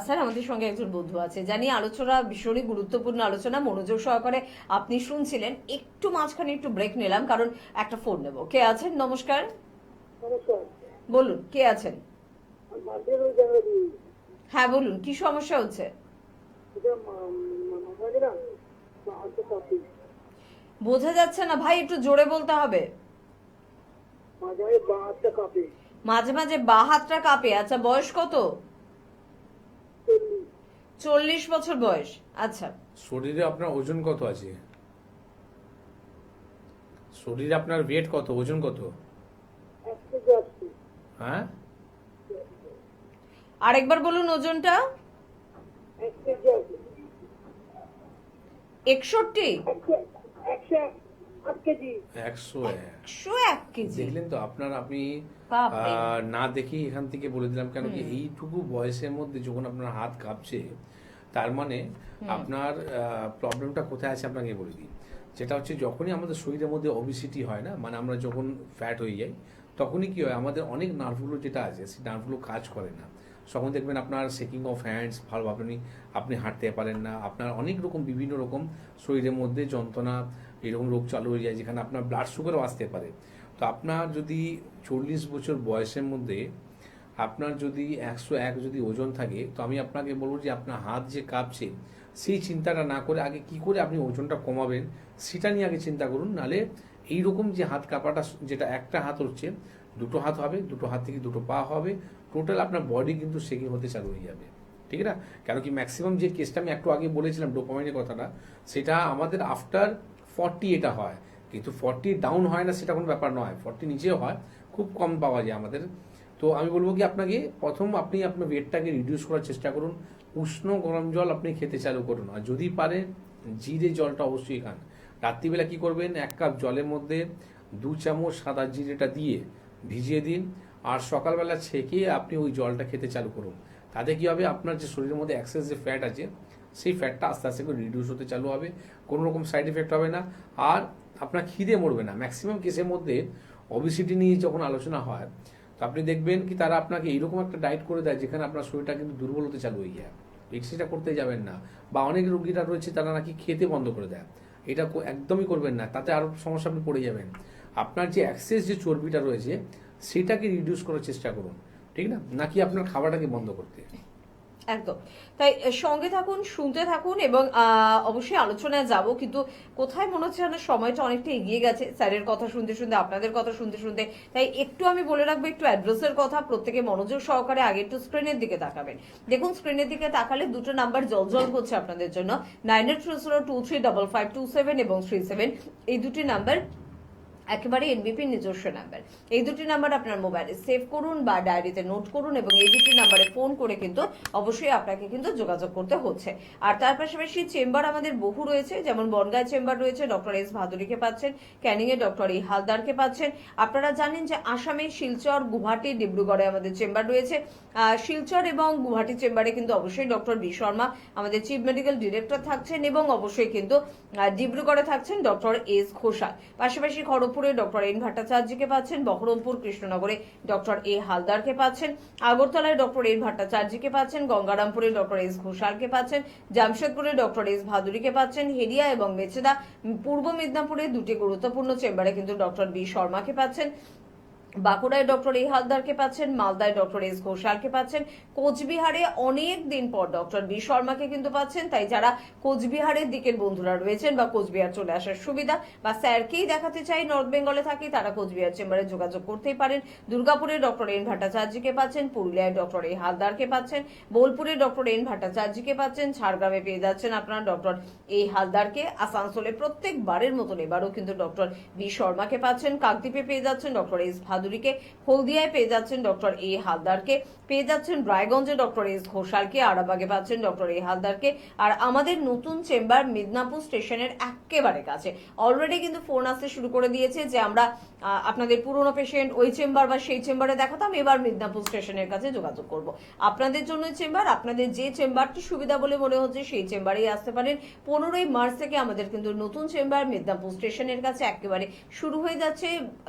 স্যার আমাদের সঙ্গে একজন বন্ধু আছে, জানি আলোচনা ভীষণই গুরুত্বপূর্ণ আলোচনা, মনোযোগ সহকারে আপনি শুনছিলেন। একটু মাঝখানে একটু ব্রেক নিলাম, কারণ একটা ফোন নেব। কে আছেন? নমস্কার, নমস্কার। বলুন কে আছেন? মাঝের ওই জায়গায় হ্যাঁ বলুন, কি সমস্যা হচ্ছে? এটা মাঝে না আচ্ছা কাপি, বোঝা যাচ্ছে না ভাই, একটু জোরে বলতে হবে। মাঝে বাহাতটা কাপি, মাঝে মাঝে বা হাতটা কাঁপে। আচ্ছা, বয়স কত? 40 বছর বয়স। আচ্ছা, শরীরে আপনার ওজন কত আছে? শরীরে আপনার ওয়েট কত, ওজন কত? 180। হ্যাঁ, আরেকবার বলুন ওজনটা। 180। 61? 108 কেজি। 101। 101 কেজি। দেখলেন তো আপনার, আপনি বাপরে। না দেখেই এখান থেকে বলে দিলাম, কেন কি এইটুকু বয়সের মধ্যে যখন আপনার হাত কাঁপছে, তার মানে আপনার প্রবলেমটা কোথায় আছে আপনাকে বলে দিই। যেটা হচ্ছে, যখনই আমাদের শরীরের মধ্যে ওবেসিটি হয় না, মানে আমরা যখন ফ্যাট হয়ে যাই, তখনই কি হয়, আমাদের অনেক নার্ভগুলো যেটা আছে সেই নার্ভগুলো কাজ করে না। তখন দেখবেন আপনার শেকিং অফ হ্যান্ডস, ভালোভাবে আপনি হাঁটতে পারেন না, আপনার অনেক রকম বিভিন্ন রকম শরীরের মধ্যে যন্ত্রণা, এরকম রোগ চালু হয়ে যায়, যেখানে আপনার ব্লাড সুগারও আসতে পারে। তো আপনার যদি 40 বছর বয়সের মধ্যে আপনার যদি 101 যদি ওজন থাকে, তো আমি আপনাকে বলবো যে আপনার হাত যে কাঁপছে সেই চিন্তাটা না করে আগে কি করে আপনি ওজনটা কমাবেন সেটা নিয়ে আগে চিন্তা করুন। নালে এইরকম যে হাত কাঁপাটা, যেটা একটা হাত হচ্ছে, দুটো হাত হবে, দুটো হাত থেকে দুটো পা হবে, টোটাল আপনার বডি কিন্তু শেকিং হতে চালু হয়ে যাবে। ঠিক না? কেন কি ম্যাক্সিমাম যে কেসটা আমি একটু আগে বলেছিলাম ডোপামাইনের কথাটা, সেটা আমাদের আফটার 40 এটা হয়, কিন্তু 40 ডাউন হয় না সেটা কোনো ব্যাপার নয়, 40 নিচেও হয়, খুব কম পাওয়া যায় আমাদের। তো আমি বলবো কি আপনাকে প্রথম আপনি আপনার ওয়েটটাকে রিডিউস করার চেষ্টা করুন, উষ্ণ গরম জল আপনি খেতে চালু করুন, আর যদি পারেন জিরে জলটা অবশ্যই খান। রাত্রিবেলা কি করবেন, 1 কাপ জলের মধ্যে 2 চামচ সাদা জিরেটা দিয়ে ভিজিয়ে দিন, আর সকালবেলা ছেঁকে আপনি ওই জলটা খেতে চালু করুন। তাতে কি হবে, আপনার যে শরীরের মধ্যে এক্সেস যে ফ্যাট আছে সেই ফ্যাটটা আস্তে আস্তে করে রিডিউস হতে চালু হবে, কোনো রকম সাইড এফেক্ট হবে না, আর আপনার খিদে মরবে না। ম্যাক্সিমাম কেসের মধ্যে ওবেসিটি নিয়ে যখন আলোচনা হয়, তো আপনি দেখবেন কি তারা আপনাকে এইরকম একটা ডায়েট করে দেয় যেখানে আপনার শরীরটা কিন্তু দুর্বল হতে চালু হয়ে যায়, এক্সারসাইজটা করতে যাবেন না। বা অনেক রোগীরা রয়েছে তারা নাকি খেতে বন্ধ করে দেয়, এটা একদমই করবেন না, তাতে আরও সমস্যা আপনি পড়ে যাবেন। আপনার যে অ্যাক্সেস যে চর্বিটা রয়েছে সেটাকে রিডিউস করার চেষ্টা করুন, ঠিক না, নাকি আপনার খাবারটাকে বন্ধ করতে। একদম তাই, সঙ্গে থাকুন, শুনতে থাকুন, এবং অবশ্যই আলোচনায় যাব, কিন্তু কোথায় মনে হচ্ছে যেন সময়টা অনেকটা এগিয়ে গেছে স্যারের কথা শুনতে শুনতে, আপনাদের কথা শুনতে শুনতে। তাই একটু আমি বলে রাখবো একটু অ্যাড্রেসের কথা, প্রত্যেকে মনোযোগ সহকারে আগে একটু স্ক্রিনের দিকে তাকাবেন। দেখুন স্ক্রিনের দিকে তাকালে দুটো নাম্বার জল করছে আপনাদের জন্য, 9830235527 এবং 37, এই দুটি নাম্বার একেবারে এনবিপির নিজস্ব নাম্বার। এই দুটি নাম্বার আপনার মোবাইলে সেভ করুন বা ডায়েরিতে নোট করুন, এবং এই দুটি নাম্বারে ফোন করে কিন্তু অবশ্যই আপনাকে কিন্তু যোগাযোগ করতে হচ্ছে। আর তার পাশাপাশি চেম্বার আমাদের বহু রয়েছে, যেমন বনগাঁ চেম্বার রয়েছে, ডক্টর এস ভাদুরীকে পাচ্ছেন, ক্যানিং এ ডক্টর ই হালদারকে পাচ্ছেন। আপনারা জানেন যে আসামে শিলচর, গুয়াহাটি, ডিব্রুগড়ে আমাদের চেম্বার রয়েছে। শিলচর এবং গুয়াহাটি চেম্বারে কিন্তু অবশ্যই ডক্টর বি শর্মা আমাদের চিফ মেডিকেল ডিরেক্টর থাকছেন, এবং অবশ্যই কিন্তু ডিব্রুগড়ে থাকছেন ডক্টর এস ঘোষাল। পাশাপাশি খড়গপুরে ডক্টর এন ভট্টাচার্যকে পাচ্ছেন, বহরমপুর কৃষ্ণনগরে ডক্টর এ হালদারকে পাচ্ছেন, আগরতলায় ডক্টর এন ভট্টাচার্যকে পাচ্ছেন, গঙ্গারামপুরে ডক্টর এস ঘোষালকে পাচ্ছেন, জামশেদপুরে ডক্টর এস ভাদুরীকে পাচ্ছেন, হেরিয়া এবং মেচেদা, পূর্ব মেদিনীপুরে দুটি গুরুত্বপূর্ণ চেম্বারে কিন্তু ডক্টর বি শর্মাকে পাচ্ছেন, বাঁকুড়ায় ডক্টর এ হালদারকে পাচ্ছেন, মালদায় ডক্টর এস ঘোষালকে পাচ্ছেন, কোচবিহারে অনেক দিন পর ডক্টর বি শর্মাকে কিন্তু পাচ্ছেন। তাই যারা কোচবিহারের দিকের বন্ধুরা রয়েছেন বা কোচবিহার চলে আসার সুবিধা বা স্যারকেই দেখাতে চাই, নর্থ বেঙ্গলে থাকি, তারা কোচবিহার চেম্বারে যোগাযোগ করতেই পারেন। দুর্গাপুরে ডক্টর এন ভট্টাচার্যকে পাচ্ছেন, পুরুলিয়ায় ডক্টর এ হালদারকে পাচ্ছেন, বোলপুরে ডক্টর এন ভট্টাচার্যকে পাচ্ছেন, ঝাড়গ্রামে পেয়ে যাচ্ছেন আপনারা ডক্টর এ হালদারকে, আসানসোলে প্রত্যেকবারের মতন এবারও কিন্তু ডক্টর বি শর্মাকে পাচ্ছেন, কাকদ্বীপে পেয়ে যাচ্ছেন ডক্টর এস ভাদুরীকে, হলদিয়ায় পেয়ে যাচ্ছেন ডক্টর এ হালদারকে, পেয়ে যাচ্ছেন রায়গঞ্জে ডক্টর এস ঘোষালকে, আরাবাগে পাচ্ছেন ডক্টর এ হালদারকে। আর আমাদের নতুন চেম্বার মিদনাপুর স্টেশনের একেবারে কাছে, অলরেডি কিন্তু ফোন আসতে শুরু করে দিয়েছে যে আমরা আপনাদের পুরনো পেশেন্ট ওই চেম্বার বা সেই চেম্বারে দেখাতাম, এবার মিদনাপুর স্টেশনের কাছে যোগাযোগ করব। আপনাদের জন্য চেম্বার, আপনাদের যে চেম্বারটি সুবিধা বলে মনে হচ্ছে সেই চেম্বারেই আসতে পারেন। 15ই মার্চ থেকে আমাদের কিন্তু নতুন চেম্বার মিদনাপুর স্টেশনের কাছে একেবারে শুরু হয়ে যাচ্ছে।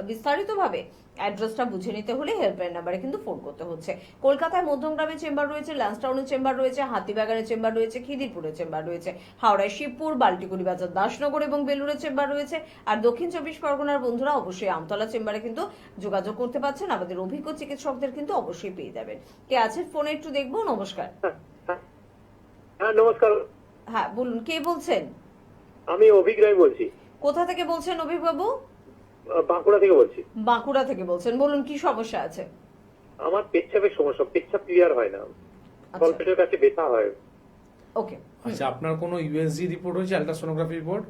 বিস্তারিতভাবে অ্যাড্রেসটা বুঝে নিতে হলে হেল্পলাইন নাম্বারে কিন্তু ফোন করতে হচ্ছে। কলকাতায় মধ্যমগ্রামে চেম্বার রয়েছে, ল্যান্সটাউনের চেম্বার রয়েছে, হাতিবাগানের চেম্বার রয়েছে, খিদিরপুরের চেম্বার রয়েছে, হাওড়ায় শিবপুর, বাল্টিকুড়ি বাজার, দাসনগর এবং বেলুরের চেম্বার রয়েছে। আর দক্ষিণ 24 পরগনার বন্ধুরা অবশ্যই আমতলা চেম্বারে কিন্তু যোগাযোগ করতে পারছেন, আমাদের অভিজ্ঞ চিকিৎসকদের কিন্তু অবশ্যই পেয়ে যাবেন। কে আছেন ফোনে একটু দেখবো। নমস্কার। হ্যাঁ নমস্কার, হ্যাঁ বলুন, কে বলছেন? আমি অভিক রায় বলছি। কোথা থেকে বলছেন অভিক বাবু? বাঁকুড়া থেকে বলছি। বাঁকুড়া থেকে বলছেন, বলুন কি সমস্যা আছে? আমার পেচ্ছাপের সমস্যা, পেচ্ছাপ ক্লিয়ার হয় না, তলপেটের কাছে ব্যথা হয়। ওকে, আচ্ছা, আপনার কোনো ইউএসজি রিপোর্ট হয়েছে, আল্ট্রাসোনোগ্রাফি রিপোর্ট?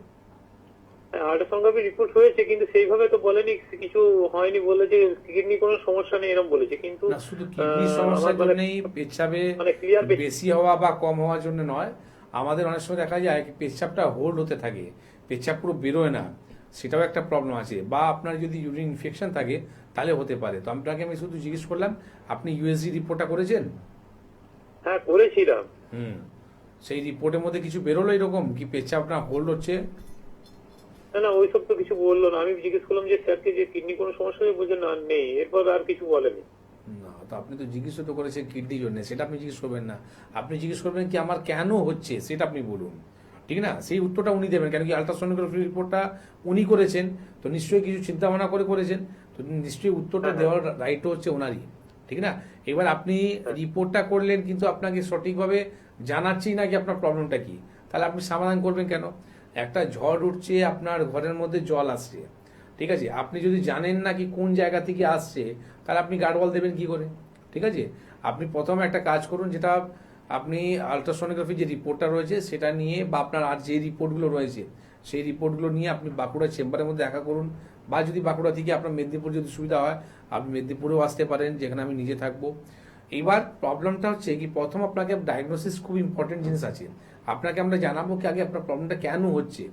আল্ট্রাসোনোগ্রাফি রিপোর্ট হয়েছে, কিন্তু সেইভাবে তো বলেনি, কিছু হয়নি, বলে যে কিডনি কোনো সমস্যা নেই এরকম বলেছে, কিন্তু না, শুধু কিডনির সমস্যার জন্যই পেচ্ছাবে ক্লিয়ার বেশি হওয়া বা কম হওয়ার জন্য নয়, আমাদের অনেক সময় দেখা যায় পেচ্ছাপটা হোল্ড হতে থাকে, পেচ্ছাপ পুরো বেরোয় না, সেটাও একটা প্রবলেম আছে। বা আপনার যদি ইউরিন ইনফেকশন থাকে তাহলে হতে পারে। তো আপনাকে আমি শুধু জিজ্ঞেস করলাম, আপনি ইউএসজি রিপোর্টটা করেছেন? হ্যাঁ করেছিলাম। সেই রিপোর্টের মধ্যে কিছু বেরোলো এরকম কি পেচ্ছাপ আপনার হোল্ড হচ্ছে? না না, ওইসব তো কিছু বললো না। আমি জিজ্ঞেস করলাম যে স্যারকে যে কিডনি কোনো সমস্যা নেই, বলছে না নেই, এরপর আর কিছু বলেনি। না, তো আপনি তো জিজ্ঞেস তো করেছেন কিডনির জন্য, সেটা আপনি জিজ্ঞেস করবেন না, আপনি জিজ্ঞেস করবেন কি আমার কেন হচ্ছে সেটা আপনি বলুন, ঠিক না? সেই উত্তরটা উনি দেবেন, কেন কি আল্ট্রাসোনোগ্রাফি রিপোর্টটা উনি করেছেন, তো নিশ্চয়ই কিছু চিন্তা ভাবনা করে করেছেন, তো নিশ্চয়ই উত্তরটা দেওয়ার রাইটও হচ্ছে ওনারই, ঠিক না? এবার আপনি রিপোর্টটা করলেন কিন্তু আপনাকে সঠিকভাবে জানাচ্ছি না কি আপনার প্রবলেমটা কি, তাহলে আপনি সমাধান করবেন কেন? একটা ঝড় উঠছে, আপনার ঘরের মধ্যে জল আসছে, ঠিক আছে, আপনি যদি জানেন না কি কোন জায়গা থেকে আসছে, তাহলে আপনি গার্ডওয়াল দেবেন কি করে? ঠিক আছে, আপনি প্রথমে একটা কাজ করুন, যেটা আপনি আলট্রাসোনোগ্রাফি যে রিপোর্টটা রয়েছে সেটা নিয়ে, বা আপনার আর যে রিপোর্টগুলো রয়েছে সেই রিপোর্টগুলো নিয়ে আপনি বাঁকুড়া চেম্বারের মধ্যে দেখা করুন, বা যদি বাঁকুড়া থেকে আপনার মেদিনীপুর যদি সুবিধা হয় আপনি মেদিনীপুরেও আসতে পারেন, যেখানে আমি নিজে থাকবো। এবার প্রবলেমটা হচ্ছে কি, প্রথম আপনাকে ডায়াগনোসিস খুব ইম্পর্টেন্ট জিনিস আছে। আপনাকে আমরা জানাবো কি আগে আপনার প্রবলেমটা কেন হচ্ছে,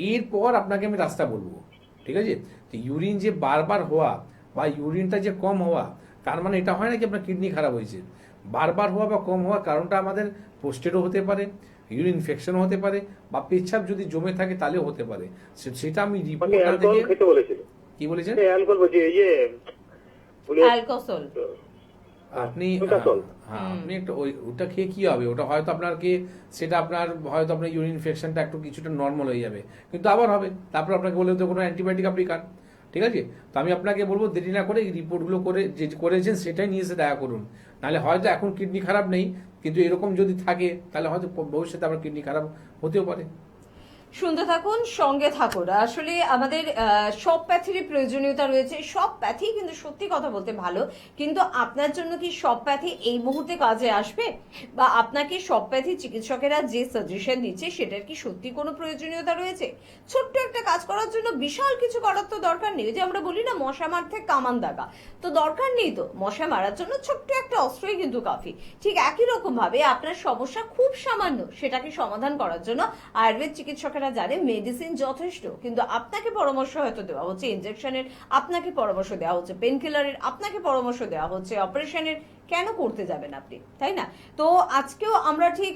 এরপর আপনাকে আমি রাস্তা বলবো। ঠিক আছে, তো ইউরিন যে বারবার হওয়া বা ইউরিনটা যে কম হওয়া, তার মানে এটা হয় না কি আপনার কিডনি খারাপ হয়েছে। বারবার হওয়া বা কম হওয়ার কারণটা আমাদের পোস্টেডও হতে পারে, ইউরিন ইনফেকশনও হতে পারে, বা পেচ্ছাপ যদি জমে থাকে তাহলেও হতে পারে। সেটা আমি মানে রিপোর্ট অ্যালকোহল থেকে খেতে বলেছিল। কি বলেছেন? অ্যালকোহল বলছি, এই যে অ্যালকোহল। আপনি Flutasol। হ্যাঁ, আপনি একটা ওটা খেয়ে কি হবে, ওটা হয়তো আপনার কি, সেটা আপনার হয়তো আপনার ইউরিন ইনফেকশনটা একটু কিছুটা নর্মাল হয়ে যাবে, কিন্তু আবার হবে, তারপর আপনাকে বলে তো কোনো অ্যান্টিবায়োটিক আপনি খান। ঠিক আছে, তো আমি আপনাকে বলবো দেরি না করে এই রিপোর্টগুলো করে যে করেছেন সেটাই নিয়ে এসে দেখা করুন। নাহলে হয়তো এখন কিডনি খারাপ নেই, কিন্তু এরকম যদি থাকে তাহলে হয়তো ভবিষ্যতে আবার কিডনি খারাপ হতেও পারে। শুনতে থাকুন, সঙ্গে থাকুন। আসলে আমাদের সব প্যাথিরই প্রয়োজনীয়তা রয়েছে, সব প্যাথি কিন্তু সত্যি কথা বলতে ভালো, কিন্তু আপনার জন্য কি সব প্যাথি এই মুহূর্তে কাজে আসবে, বা আপনাকে সব প্যাথি চিকিৎসকেরা যে সাজেশন দিচ্ছে সেটার কি সত্যি কোনো প্রয়োজনীয়তা রয়েছে? ছোট্ট একটা কাজ করার জন্য বিশাল কিছু করার তো দরকার নেই। যে আমরা বলি না মশা মারতে কামান দাগা, তো দরকার নেই। তো মশা মারার জন্য ছোট্ট একটা অস্ত্রই কিন্তু কাফি। ঠিক একই রকম ভাবে আপনার সমস্যা খুব সামান্য, সেটাকে সমাধান করার জন্য আয়ুর্বেদ চিকিৎসকেরা জানে মেডিসিন যথেষ্ট, কিন্তু আপনাকে পরামর্শ হয়তো দেওয়া হচ্ছে ইনজেকশনের, আপনাকে পরামর্শ দেওয়া হচ্ছে পেন কিলারের, আপনাকে পরামর্শ দেওয়া হচ্ছে অপারেশনের। কেন করতে যাবেন আপনি, তাই না? তো আজকেও আমরা ঠিক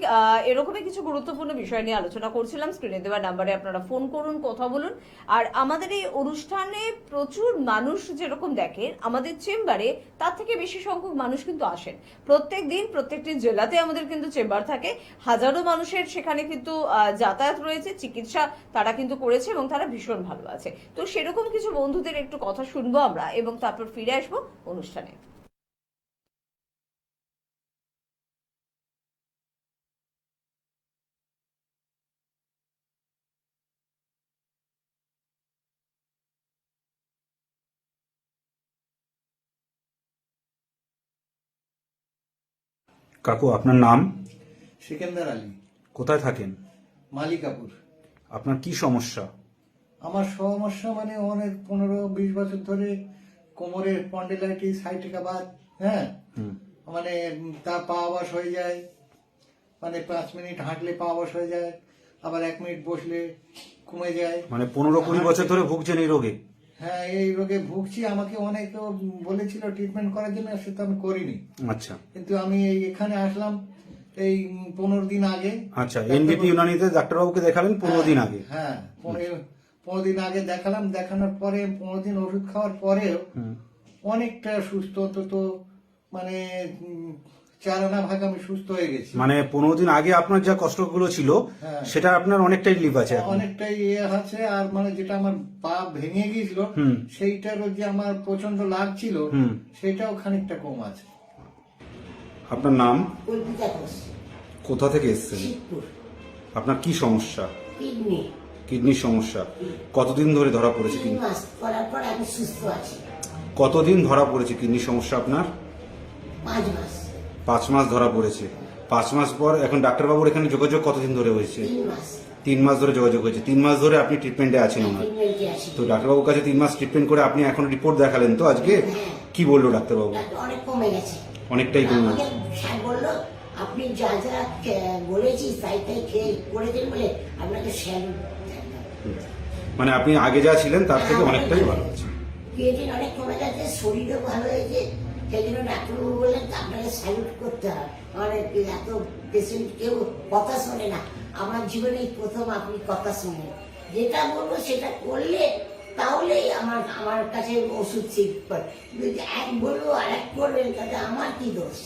এরকমই কিছু গুরুত্বপূর্ণ বিষয় নিয়ে আলোচনা করছিলাম। স্ক্রিনে দেওয়া নাম্বারে আপনারা ফোন করুন, কথা বলুন। আর আমাদের এই অনুষ্ঠানে প্রচুর মানুষ যেরকম দেখেন, আমাদের চেম্বারে তার থেকে বেশি সংখ্যক মানুষ কিন্তু আসেন প্রত্যেক দিন। প্রত্যেকটি জেলাতে আমাদের কিন্তু চেম্বার থাকে, হাজারো মানুষের সেখানে কিন্তু যাতায়াত রয়েছে, চিকিৎসা তারা কিন্তু করেছে এবং তারা ভীষণ ভালো আছে। তো সেরকম কিছু বন্ধুদের একটু কথা শুনবো আমরা, এবং তারপর ফিরে আসবো অনুষ্ঠানে। কাকু, আপনার নাম? সিকেন্দার আলী, কোথায় থাকেন? মালিকাপুর। আপনার কি সমস্যা? আমার সমস্যা মানে অনেক 15-20 বছর ধরে কোমরের স্পন্ডিলাইটিস, সাইটিকাবাত, হ্যাঁ, মানে তা পা অবশ হয়ে যায়, মানে 5 মিনিট হাঁটলে পা অবশ হয়ে যায়, আবার 1 মিনিট বসলে কমে যায়। মানে 15-20 বছর ধরে ভুগছেন এই রোগে? হ্যাঁ, এই রোগে ভুগছি। আমাকে অনেক বলেছিল ট্রিটমেন্ট করার জন্য, সেটা আমি করিনি। আচ্ছা কিন্তু আমি এখানে আসলাম এই 15 দিন আগে। আচ্ছা, এনবিপি ইউনানিতে ডাক্তারবাবুকে দেখালেন 15 দিন আগে? হ্যাঁ, 15 দিন আগে দেখালাম। দেখানোর পরে 15 দিন ওষুধ খাওয়ার পরেও অনেকটা সুস্থ, অন্তত মানে 4 আনা ভাগ আমি সুস্থ হয়ে গেছি। মানে 15 দিন আগে আপনার যা কষ্টগুলো ছিল হ্যাঁ। সেটা আপনার অনেকটাই রিলিফ আছে এখন? অনেকটাই ইয়ে আছে। আর মানে যেটা আমার পা ভেঙে গিয়েছিল সেইটারও যে আমার প্রচন্ড লাগছিল সেটাও খানিকটা কম আছে। আপনার নাম? কল্পিতা ঘোষ, কোথা থেকে এসেছেন? শিবপুর। আপনার কি সমস্যা? কিডনি কিডনির সমস্যা। কতদিন ধরে ধরা পড়েছে 3 কিডনি? মাস করার পর আমি সুস্থ আছি। কতদিন ধরা পড়েছে কিডনির সমস্যা আপনার? 5 মাস। 5 মাস ধরা পড়েছে। 5 মাস পর এখন ডাক্তারবাবুর এখানে যোগাযোগ কতদিন ধরে হয়েছে? 3 মাস 3 মাস ধরে যোগাযোগ হয়েছে। 3 মাস ধরে আপনি ট্রিটমেন্টে আছেন ওনার? ট্রিটমেন্টে আছি। তো ডাক্তারবাবুর কাছে 3 মাস ট্রিটমেন্ট করে আপনি এখন রিপোর্ট দেখালেন তো আজকে? কি বললো ডাক্তারবাবু? ডাক্তার অনেক কমে গেছে। অনেকটাই কমে আমাকে গেছে। স্যার বললো আপনি যা যা বলেছি তাই তাই খেয়ে করেছেন বলে আপনাকে স্যালুট। মানে আপনি আগে যা ছিলেন তার থেকে অনেকটাই ভালো আছে। ক্রিয়েটিন অনেক কমে গেছে, শরীরও ভালো হয়েছে। সেই জন্য ডাক্তারবাবু বললেন আপনাকে স্যালুট করতে হয়। মানে এত পেশেন্ট কেউ কথা শোনে না, আমার জীবনে প্রথম আপনি কথা শুনলেন। যেটা বলবো সেটা করলে তাহলেই আমার কাছে ওষুধ ঠিক করে। যদি এক বলবো আর এক করবেন তাতে আমার কি দোষ?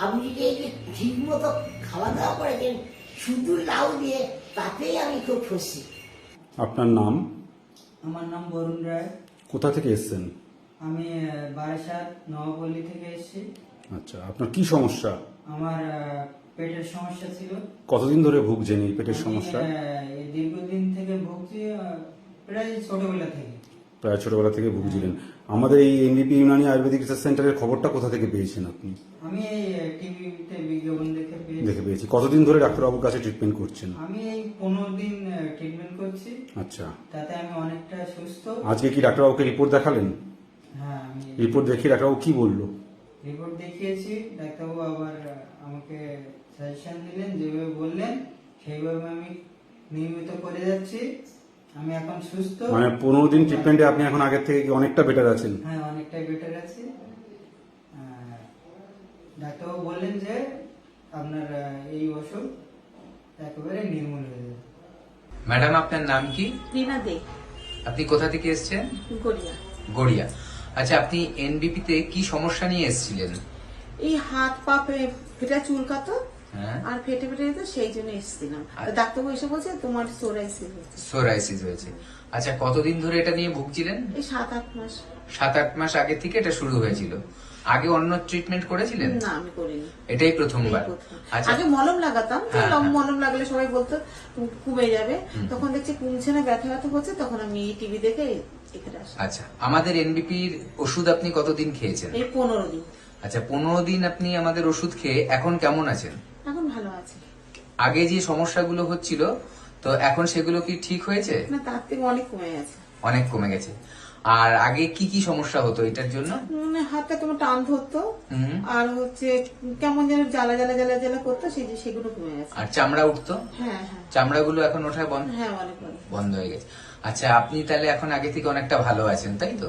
আপনি যদি এই যে ঠিক মতো খাওয়া দাওয়া করেছেন শুধু লাউ দিয়ে, তাতেই আমি খুব খুশি। আপনার নাম? আমার নাম বরুণ রায়। কোথা থেকে এসেছেন? আমি বারাসাত নবাপল্লী থেকে এসেছি। আচ্ছা, আপনার কি সমস্যা? আমার পেটের সমস্যা ছিল। কতদিন ধরে ভুগছেন এই পেটের সমস্যা? এই দীর্ঘদিন থেকে ভুগছি, প্রায় ছোটবেলা থেকে। প্রায় ছোটবেলা থেকে ভুগছিলেন। আমাদের এই এনবিপি ইউনানি আয়ুর্বেদিক রিসার্চ সেন্টারের খবরটা কোথা থেকে পেয়েছেন আপনি? আমি এই টিভিতে বিজ্ঞাপন দেখে পেয়েছি। কতদিন ধরে ডাক্তারবাবুর কাছে ট্রিটমেন্ট করছেন? আমি এই 15 দিন ট্রিটমেন্ট করছি। আচ্ছা, তাতে আমি অনেকটা সুস্থ। আজকে কি ডাক্তারবাবুকে রিপোর্ট দেখালেন? হ্যাঁ, আমি রিপোর্ট দেখিয়ে ডাক্তারবাবু কি বললো? রিপোর্ট দেখিয়েছি। ডাক্তারবাবু আবার আমাকে সাজেশন দিলেন, যেভাবে বললেন সেইভাবে আমি নিয়মিত করে যাচ্ছি। আমি এখন সুস্থ। মানে 15 দিন ট্রিটমেন্টে আপনি এখন আগের থেকে কি অনেকটা বেটার আছেন? হ্যাঁ, অনেকটাই বেটার আছি। ডাক্তারবাবু বললেন যে আপনার এই অসুখ একেবারে নির্মূল হয়ে যাবে। ম্যাডাম, আপনার নাম কি? রিনা দে, আপনি কোথা থেকে এসেছেন? গড়িয়া। গড়িয়া। আচ্ছা, আপনি এনবিপি তে কি সমস্যা নিয়ে এসেছিলেন? এই হাত পা ফেটা চুলকাতো হ্যাঁ, আর ফেটে ফেটে যেত, সেই জন্য এসেছিলাম। ডাক্তারবাবু এসে বলছে তোমার সোরাইসিস হয়েছে। সোরাইসিস হয়েছে। আচ্ছা, কতদিন ধরে এটা নিয়ে ভুগছিলেন? এই 7-8 মাস। 7-8 মাস আগে থেকে এটা শুরু হয়েছিল। আগে অন্য ট্রিটমেন্ট করেছিলেন? না, আমি করিনি। এটাই প্রথমবার? এই প্রথম। আচ্ছা, আগে মলম লাগাতাম, তো হ্যাঁ, হ্যাঁ। মলম লাগালে সবাই বলতো কমে যাবে, তখন দেখছি কমছে না, ব্যথা ব্যথা হচ্ছে, তখন আমি টিভি দেখে এখানে আসি। আচ্ছা, আমাদের এনবিপির ওষুধ আপনি কতদিন খেয়েছেন? এই 15 দিন। আচ্ছা, 15 দিন আপনি আমাদের ওষুধ খেয়ে এখন কেমন আছেন? এখন ভালো আছে। আগে যে সমস্যাগুলো হচ্ছিল, তো এখন সেগুলো কি ঠিক হয়েছে? না, তার থেকে অনেক কমে গেছে। অনেক কমে গেছে। আর আগে কি কি সমস্যা হতো এটার জন্য? মানে হাতটা তোমার টান ধরতো, হুম। আর হচ্ছে কেমন যেন জ্বালা জ্বালা জ্বালা জ্বালা করতো, সেগুলো কমে গেছে। আর চামড়া উঠতো? হ্যাঁ, হ্যাঁ, চামড়াগুলো এখন ওঠা বন্ধ? হ্যাঁ, অনেক ভালো। বন্ধ হয়ে গেছে। আচ্ছা, আপনি তাহলে এখন আগে থেকে অনেকটা ভালো আছেন, তাই তো?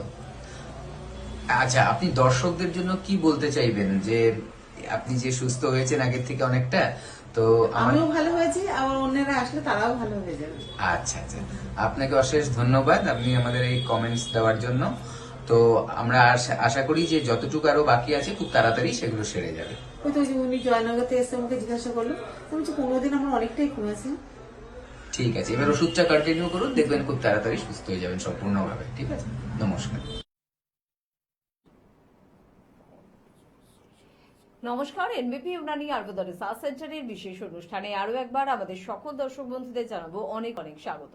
আচ্ছা, আপনি দর্শকদের জন্য কি বলতে চাইবেন, যে আপনি যে সুস্থ হয়েছেন আগের থেকে অনেকটা, তো আমিও ভালো হয়েছি, আবার অন্যরা আসলে তারাও ভালো হয়ে যাবে। আচ্ছা আচ্ছা, আপনাকে অশেষ ধন্যবাদ আপনি আমাদের এই কমেন্টস দেওয়ার জন্য। তো আমরা আশা করি যে যতটুকু আরো বাকি আছে খুব তাড়াতাড়ি সেগুলো সেরে যাবে। ওই তো যে উনি জয়নগর থেকে এসে আমাকে জিজ্ঞাসা করলো, আমি বলছি 15 দিন আমার অনেকটাই কমেছে। ঠিক আছে, এবার ওষুধটা কন্টিনিউ করুন, দেখবেন খুব তাড়াতাড়ি সুস্থ হয়ে যাবেন সম্পূর্ণভাবে। ঠিক আছে, নমস্কার। নমস্কার, এনবিপি ইউনানি আয়ুর্বেদ রিসার্চ সেন্টারের বিশেষ অনুষ্ঠানে আরো একবার আমাদের সকল দর্শক বন্ধুদের জানাবো অনেক অনেক স্বাগত।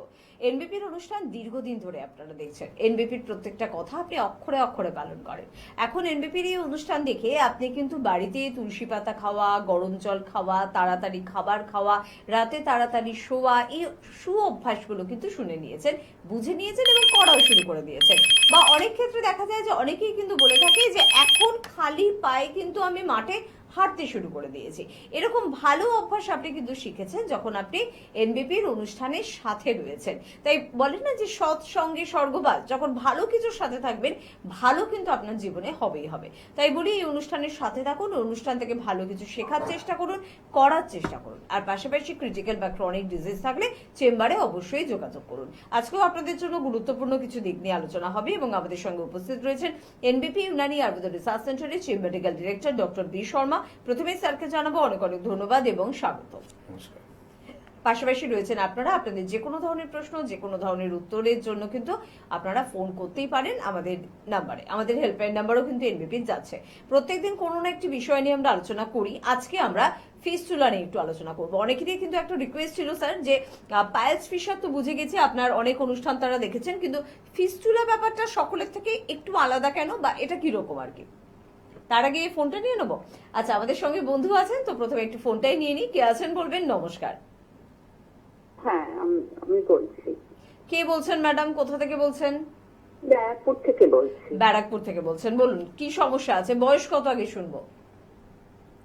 এনবিপির অনুষ্ঠান দীর্ঘদিন ধরে আপনারা দেখছেন। এনবিপির প্রত্যেকটা কথা আপনি অক্ষরে অক্ষরে পালন করেন। এখন এনবিপির এই অনুষ্ঠান দেখে আপনি কিন্তু বাড়িতে তুলসী পাতা খাওয়া, গরম জল খাওয়া, তাড়াতাড়ি খাবার খাওয়া, রাতে তাড়াতাড়ি শোয়া, এই অভ্যাসগুলো কিন্তু শুনে নিয়েছেন, বুঝে নিয়েছেন এবং করাও শুরু করে দিয়েছেন। বা অনেক ক্ষেত্রে দেখা যায় যে অনেকেই কিন্তু বলে থাকে যে এখন খালি পায়ে কিন্তু আমি মাঠে হাঁটতে শুরু করে দিয়েছি। এরকম ভালো অভ্যাস আপনি কিন্তু শিখেছেন যখন আপনি এনবিপির অনুষ্ঠানের সাথে রয়েছেন। তাই বলেন না যে সৎ সঙ্গে স্বর্গবাস, যখন ভালো কিছুর সাথে থাকবেন ভালো কিন্তু আপনার জীবনে হবেই হবে। তাই বলি এই অনুষ্ঠানের সাথে থাকুন, অনুষ্ঠান থেকে ভালো কিছু শেখার চেষ্টা করুন, করার চেষ্টা করুন। আর পাশাপাশি ক্রিটিক্যাল বা ক্রনিক ডিজিজ থাকলে চেম্বারে অবশ্যই যোগাযোগ করুন। আজকেও আপনাদের জন্য গুরুত্বপূর্ণ কিছু দিক নিয়ে আলোচনা হবে এবং আমাদের সঙ্গে উপস্থিত রয়েছেন এনবিপি ইউনানি আয়ুর্বেদ রিসার্চ সেন্টারের chief medical director doctor B Sharma. প্রথমে স্যারকে জানাবো অনেক অনেক ধন্যবাদ এবং স্বাগত। নমস্কার। পাশাপাশি রয়েছেন আপনারা, আপনাদের যে কোনো ধরনের প্রশ্ন, যে কোনো ধরনের উত্তরের জন্য কিন্তু আপনারা ফোন করতেই পারেন আমাদের নাম্বারে। আমাদের হেল্পলাইন নাম্বারও কিন্তু এনবিপি যাচ্ছে। প্রত্যেকদিন কোনো না একটি বিষয় নিয়ে আমরা আলোচনা করি। আজকে আমরা ফিস্টুলা নিয়ে একটু আলোচনা করবো। অনেকেরই কিন্তু একটা রিকোয়েস্ট ছিল স্যার যে পাইলস ফিশার তো বুঝে গেছি, আপনার অনেক অনুষ্ঠান তারা দেখেছেন, কিন্তু ফিস্টুলা ব্যাপারটা সকলের থেকে একটু আলাদা কেন, বা এটা কিরকম আর কি? তার আগে এই ফোনটা নিয়ে নেবো। আচ্ছা, আমাদের সঙ্গে বন্ধু আছেন, তো প্রথমে একটু ফোনটাই নিয়ে নিই। কে আছেন বলবেন? নমস্কার। হ্যাঁ, আমি বলছি। কে বলছেন ম্যাডাম? কোথা থেকে বলছেন? ব্যারাকপুর থেকে বলছি। ব্যারাকপুর থেকে বলছেন, বলুন কি সমস্যা আছে? বয়স কত আগে শুনবো?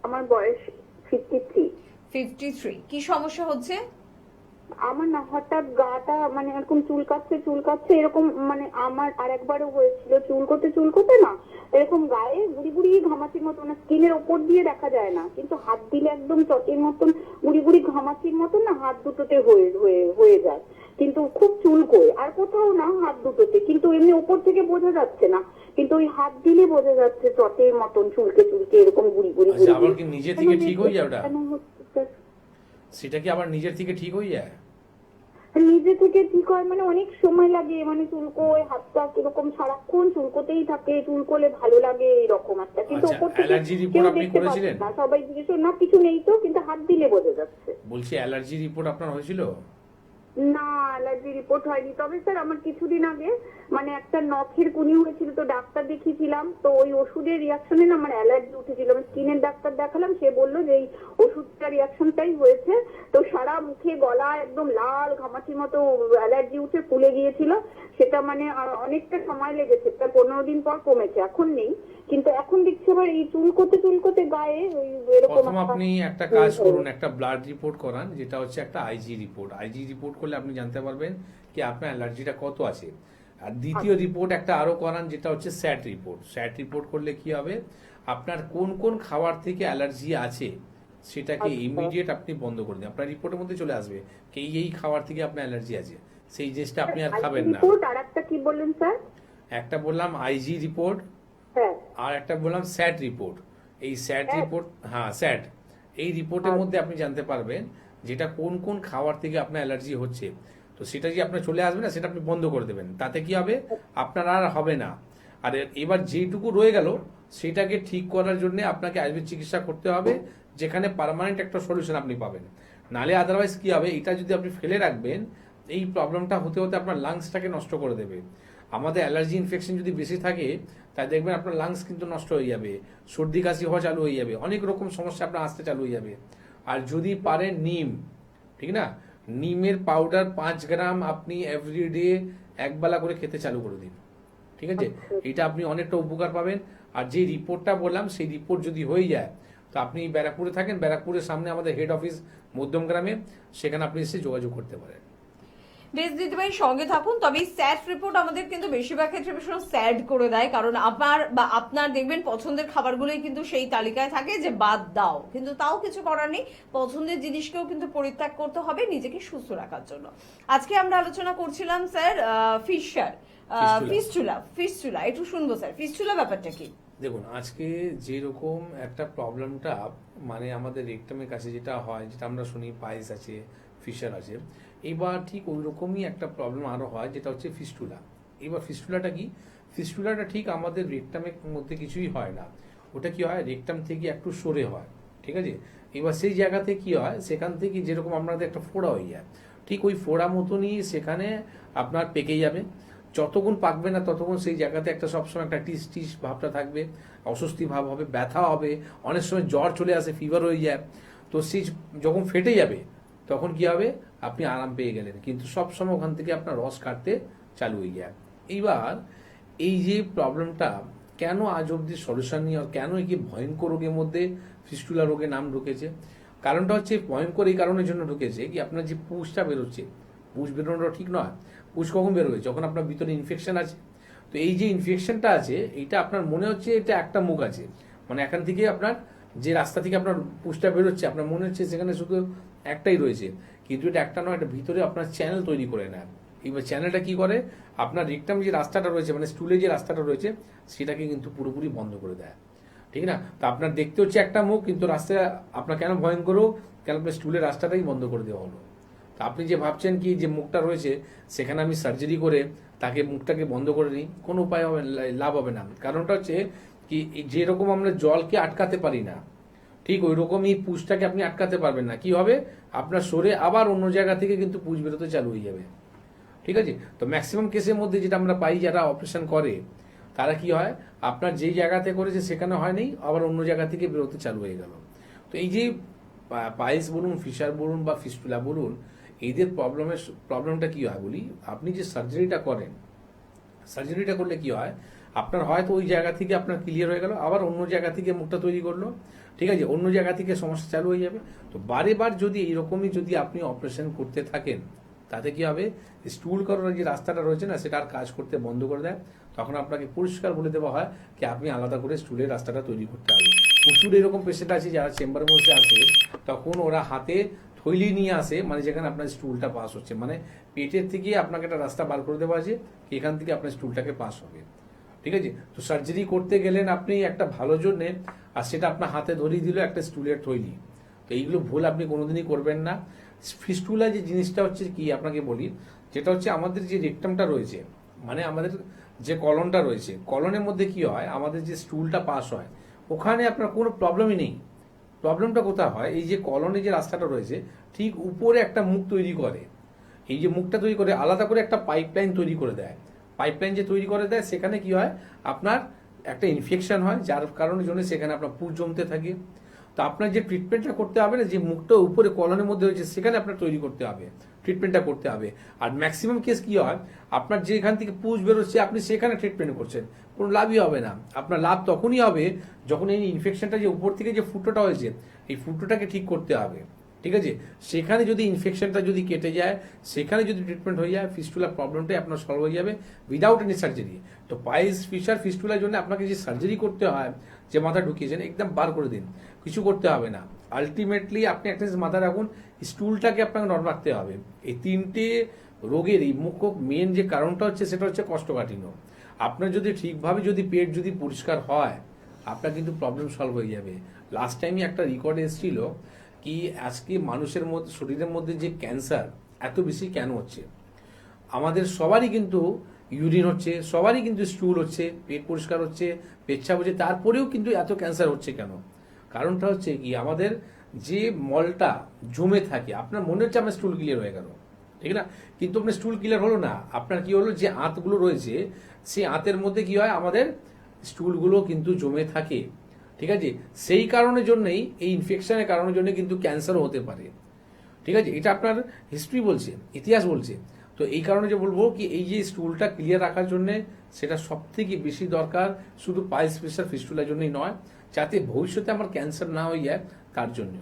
আমার বয়স 53। 53। কি সমস্যা হচ্ছে? আমার না হঠাৎ গাটা মানে এরকম চুলকাচ্ছে এরকম, মানে আমার আরেকবারও হয়েছিল চুলকোতে না এরকম গায়ে গুড়ি গুড়ি ঘামাচির মতো, না স্কিনের ওপর দিয়ে দেখা যায় না, কিন্তু হাত দিলে একদম চটের মতন গুড়ি গুড়ি ঘামাচির মতন না হাত দুটোতে হয়ে যায়, কিন্তু খুব চুলকোয়। আর কোথাও না, হাত দুটোতে, কিন্তু এমনি ওপর থেকে বোঝা যাচ্ছে না, কিন্তু ওই হাত দিলে বোঝা যাচ্ছে চটের মতন চুলকে এরকম গুড়ি গুড়ি। আচ্ছা, আবার কি নিজে থেকে ঠিক হয়ে যায় ওটা? সেটা কি আবার নিজের থেকে ঠিক হয়ে যায়? নিজে থেকে ঠিক হয় মানে অনেক সময় লাগে, মানে চুলকোয়, হাতটা কিরকম সারাক্ষণ চুলকোতেই থাকে, চুলকোলে ভালো লাগে এরকম একটা, কিন্তু আচ্ছা, ওপর থেকে অ্যালার্জি রিপোর্ট কেউ আপনি দেখতে পাচ্ছে করেছিলেন? না, সবাই জিজ্ঞেস না কিছু নেই তো, কিন্তু হাত দিলে বোঝা যাচ্ছে। বলছি, অ্যালার্জি রিপোর্ট আপনার হয়েছিল? না, অ্যালার্জি রিপোর্ট হয়নি, তবে স্যার আমার কিছুদিন আগে মানে একটা নখের কুনি হয়েছিল, তো ডাক্তার দেখিয়েছিলাম, তো ওই ওষুধের রিয়াকশনে না আমার অ্যালার্জি উঠেছিল। আমি স্কিনের ডাক্তার দেখালাম, সে বললো যে এই ওষুধটা রিয়াকশনটাই হয়েছে। তো সারা মুখে গলা একদম লাল ঘামাচির মতো অ্যালার্জি উঠে ফুলে গিয়েছিল। সেটা মানে অনেকটা সময় লেগেছে, প্রায় 15 দিন পর কমেছে, এখন নেই। কিন্তু এখন দেখছি আবার এই চুলকোতে গায়ে ওই এরকম প্রথম আপনি একটা কাজ করুন, একটা ব্লাড রিপোর্ট করান, যেটা হচ্ছে একটা আইজি রিপোর্ট। আইজি রিপোর্ট করলে আপনি জানতে পারবেন কি আপনার অ্যালার্জিটা কত আছে। আর দ্বিতীয় রিপোর্ট একটা আরো করান, যেটা হচ্ছে স্যাট রিপোর্ট। স্যাট রিপোর্ট করলে কি হবে, আপনার কোন কোন খাবার থেকে অ্যালার্জি আছে সেটাকে ইমিডিয়েট আপনি বন্ধ করে দিন। আপনার রিপোর্টের মধ্যে চলে আসবে কি এই খাবার থেকে আপনার অ্যালার্জি আছে, সেই জিনিসটা আপনি আর খাবেন না। আর একটা কি বললেন স্যার? একটা বললাম আইজি রিপোর্ট, হ্যাঁ, আর একটা বললাম স্যাট রিপোর্ট। এই স্যাট রিপোর্ট, হ্যাঁ স্যাট, এই রিপোর্টের মধ্যে আপনি জানতে পারবেন যেটা কোন কোন খাবার থেকে আপনার অ্যালার্জি হচ্ছে। তো সেটা যে আপনার চলে আসবে না, সেটা আপনি বন্ধ করে দেবেন, তাতে কি হবে আপনার আর হবে না। আর এবার যেটুকু রয়ে গেল সেটাকে ঠিক করার জন্য আপনাকে আয়ুর্বেদ চিকিৎসা করতে হবে, যেখানে পার্মানেন্ট একটা সলিউশন আপনি পাবেন। নালে আদারওয়াইজ কি হবে, এটা যদি আপনি ফেলে রাখবেন, এই প্রবলেমটা হতে হতে আপনার লাংসটাকে নষ্ট করে দেবে। আমাদের অ্যালার্জি ইনফেকশন যদি বেশি থাকে, তাই দেখবেন আপনার লাংস কিন্তু নষ্ট হয়ে যাবে, সর্দি কাশি হওয়া চালু হয়ে যাবে, অনেক রকম সমস্যা আপনার আসতে চালু হয়ে যাবে। আর যদি পারেন নিম, ঠিক না, নিমের পাউডার 5 গ্রাম আপনি এভরিডে একবেলা করে খেতে চালু করে দিন, ঠিক আছে? এটা আপনি অনেকটা উপকার পাবেন। আর যে রিপোর্টটা বললাম, সেই রিপোর্ট যদি হয়ে যায়, তো আপনি ব্যারাকপুরে থাকেন, ব্যারাকপুরের সামনে আমাদের হেড অফিস মধ্যমগ্রামে, সেখানে আপনি এসে যোগাযোগ করতে পারেন। বেশ দিদিভাই, সঙ্গে থাকুন। তবে স্যাড রিপোর্ট আমাদের কিন্তু বেশিরভাগ ক্ষেত্রে ভীষণ স্যাড করে দেয়, কারণ আপনার দেখবেন পছন্দের খাবারগুলোই কিন্তু সেই তালিকায় থাকে যে বাদ দাও, কিন্তু তাও কিছু করার নেই, পছন্দের জিনিসকেও কিন্তু পরিত্যাগ করতে হবে নিজেকে সুস্থ রাখার জন্য। আজকে আমরা আলোচনা করছিলাম স্যার ফিস্টুলা। একটু শুনবো স্যার, ফিস্টুলা ব্যাপারটা কি? দেখুন, আজকে যেরকম একটা প্রবলেমটা মানে আমাদের রেকটামের কাছে যেটা হয়, যেটা আমরা শুনি পাইলস আছে, ফিশার আছে, এবার ঠিক ওই রকমই একটা প্রবলেম আরো হয়, যেটা হচ্ছে ফিস্টুলা। এবার ফিস্টুলাটা কি? ফিস্টুলাটা ঠিক আমাদের রেকটামের মধ্যে কিছুই হয় না, ওটা কি হয় রেকটাম থেকে একটু সরে হয়, ঠিক আছে? এবার সেই জায়গাতে কি হয়, সেখান থেকে যেরকম আমাদের একটা ফোড়া হয়ে যায়, ঠিক ওই ফোড়া মতনই সেখানে আপনার পেকে যাবে। যতক্ষণ পাকবে না ততক্ষণ সেই জায়গাতে একটা সবসময় একটা টিস টিস ভাবটা থাকবে, অস্বস্তি ভাব হবে, ব্যথা হবে, অনেক সময় জ্বর চলে আসে, ফিভার হয়ে যায়। তো সেই যখন ফেটে যাবে তখন কি হবে, আপনি আরাম পেয়ে গেলেন, কিন্তু সবসময় ওখান থেকে আপনার রস কাটতে চালু হয়ে যায়। এইবার এই যে প্রবলেমটা কেন আজ অব্দি সলিউশন নিয়ে, আর কেন এই ভয়ঙ্কর রোগের মধ্যে ফিস্টুলা রোগের নাম ঢুকেছে, কারণটা হচ্ছে ভয়ঙ্কর এই কারণের জন্য ঢুকেছে কি আপনার যে পুষটা বেরোচ্ছে, পুষ বেরোনোটা ঠিক নয়। পুষ কখন বেরোবে, যখন আপনার ভিতরে ইনফেকশন আছে। তো এই যে ইনফেকশনটা আছে, এইটা আপনার মনে হচ্ছে এটা একটা মুখ আছে, মানে এখান থেকে আপনার যে রাস্তা থেকে আপনার পুষটা বেরোচ্ছে, আপনার মনে হচ্ছে সেখানে শুধু একটাই রয়েছে, কিন্তু এটা একটা নয়, এটা ভিতরে আপনার চ্যানেল তৈরি করে নেয়। এবার চ্যানেলটা কি করে, আপনার রেকটাম যে রাস্তাটা রয়েছে, মানে স্টুলে যে রাস্তাটা রয়েছে, সেটাকে কিন্তু পুরোপুরি বন্ধ করে দেয়, ঠিক না? তো আপনার দেখতে হচ্ছে একটা মুখ, কিন্তু রাস্তা আপনার কেন ভয়ঙ্কর, কেন আপনার স্টুলের রাস্তাটাই বন্ধ করে দেওয়া হলো। তো আপনি যে ভাবছেন কি যে মুখটা রয়েছে সেখানে আমি সার্জারি করে তাকে মুখটাকে বন্ধ করে নিই, কোনো উপায় হবে, লাভ হবে না। কারণটা হচ্ছে কি, যেরকম আমরা জলকে আটকাতে পারি না, ঠিক ওই রকমই পুষটাকে আপনি আটকাতে পারবেন না। কি হবে, আপনার সরে আবার অন্য জায়গা থেকে কিন্তু পুষ বেরোতে চালু হয়ে যাবে, ঠিক আছে? তো ম্যাক্সিমাম কেসের মধ্যে যেটা আমরা পাই, যারা অপারেশন করে তারা কি হয়, আপনার যেই জায়গাতে করেছে সেখানে হয়নি, আবার অন্য জায়গা থেকে বেরোতে চালু হয়ে গেল। তো এই যে পাইলস বলুন, ফিশার বলুন বা ফিস্টুলা বলুন, এদের প্রবলেমটা কি হয় বলি, আপনি যে সার্জারিটা করেন, সার্জারিটা করলে কি হয়, আপনার হয়তো ওই জায়গা থেকে আপনার ক্লিয়ার হয়ে গেল, আবার অন্য জায়গা থেকে মুখটা তৈরি করলো, ঠিক আছে, অন্য জায়গা থেকে সমস্যা চালু হয়ে যাবে। তো বারে বার যদি এইরকমই যদি আপনি অপারেশন করতে থাকেন, তাতে কি হবে, স্টুল করার যে রাস্তাটা রয়েছে না, সেটা আর কাজ করতে বন্ধ করে দেয়। তখন আপনাকে পরিষ্কার বলে দেওয়া হয় কি আপনি আলাদা করে স্টুলের রাস্তাটা তৈরি করতে হবে। প্রচুর এরকম পেশেন্ট আছে যারা চেম্বারের মধ্যে আসে, তখন ওরা হাতে থৈলি নিয়ে আসে, মানে যেখানে আপনার স্টুলটা পাস হচ্ছে, মানে পেটের থেকে আপনাকে একটা রাস্তা বার করে দেওয়া আছে, এখান থেকে আপনার স্টুলটাকে পাস হবে, ঠিক আছে? তো সার্জারি করতে গেলেন আপনি একটা ভালো জন্যে, আর সেটা আপনার হাতে ধরিয়ে দিল একটা স্টুলের থৈলি। তো এইগুলো ভুল আপনি কোনোদিনই করবেন না। ফিস্টুলা যে জিনিসটা হচ্ছে কি আপনাকে বলি, যেটা হচ্ছে আমাদের যে রেকটামটা রয়েছে, মানে আমাদের যে কলনটা রয়েছে, কলনের মধ্যে কি হয়, আমাদের যে স্টুলটা পাস হয়, ওখানে আপনার কোনো প্রবলেমই নেই। প্রবলেমটা কোথায় হয়, এই যে কলনে যে রাস্তাটা রয়েছে, ঠিক উপরে একটা মুখ তৈরি করে, এই যে মুখটা তৈরি করে আলাদা করে একটা পাইপলাইন তৈরি করে দেয়, পাইপলাইন যে তৈরি করে দেয় সেখানে কি হয়, আপনার একটা ইনফেকশন হয়, যার কারণের জন্য সেখানে আপনার পুজ জমতে থাকে। তো আপনার যে ট্রিটমেন্টটা করতে হবে না, যে মুখটা উপরে কলনের মধ্যে হয়েছে সেখানে আপনার তৈরি করতে হবে, ট্রিটমেন্টটা করতে হবে। আর ম্যাক্সিমাম কেস কি হয়, আপনার যেখান থেকে পুজ বেরোচ্ছে আপনি সেখানে ট্রিটমেন্ট করছেন, কোনো লাভই হবে না। আপনার লাভ তখনই হবে যখন এই ইনফেকশনটা যে উপর থেকে যে ফুটোটা হয়েছে এই ফুটোটাকে ঠিক করতে হবে, ঠিক আছে? সেখানে যদি ইনফেকশনটা যদি কেটে যায়, সেখানে যদি ট্রিটমেন্ট হয়ে যায়, ফিস্টুলা প্রবলেমটাই আপনার সলভ হয়ে যাবে উইদাউট এনি সার্জারি। তো পাইলস, ফিশার, ফিস্টুলার জন্য আপনাকে যে সার্জারি করতে হয়, যে মাথা ঢুকিয়েছেন একদম বার করে দিন, কিছু করতে হবে না। আলটিমেটলি আপনি একটা জিনিস মাথায় রাখুন, স্টুলটাকে আপনাকে নরম রাখতে হবে। এই তিনটে রোগের এই মুখ্য মেন যে কারণটা হচ্ছে সেটা হচ্ছে কোষ্ঠকাঠিন্য। আপনার যদি ঠিকভাবে যদি পেট যদি পরিষ্কার হয়, আপনার কিন্তু প্রবলেম সলভ হয়ে যাবে। লাস্ট টাইমই একটা রেকর্ড এসেছিল কি আজকে মানুষের মধ্যে, শরীরের মধ্যে যে ক্যান্সার এত বেশি কেন হচ্ছে, আমাদের সবারই কিন্তু ইউরিন হচ্ছে, সবারই কিন্তু স্টুল হচ্ছে, পেট পরিষ্কার হচ্ছে, পেচ্ছাপ হচ্ছে, তারপরেও কিন্তু এত ক্যান্সার হচ্ছে কেন? কারণটা হচ্ছে কি, আমাদের যে মলটা জমে থাকে, আপনার মনে হচ্ছে আমার স্টুল ক্লিয়ার হয়ে গেল, ঠিক না? কিন্তু আপনার স্টুল ক্লিয়ার হলো না, আপনার কি হলো, যে আঁতগুলো রয়েছে সেই আঁতের মধ্যে কি হয়, আমাদের স্টুলগুলো কিন্তু জমে থাকে, ঠিক আছে? সেই কারণের জন্যই, এই ইনফেকশনের কারণের জন্য কিন্তু ক্যান্সারও হতে পারে, ঠিক আছে? এটা আপনার হিস্ট্রি বলছে, ইতিহাস বলছে। তো এই কারণে যে বলবো কি, এই যে স্টুলটা ক্লিয়ার রাখার জন্য সেটা সব থেকে বেশি দরকার, শুধু পাইলস, ফিশার, ফিস্টুলার জন্যই নয়, যাতে ভবিষ্যতে আমার ক্যান্সার না হয়ে যায় তার জন্য।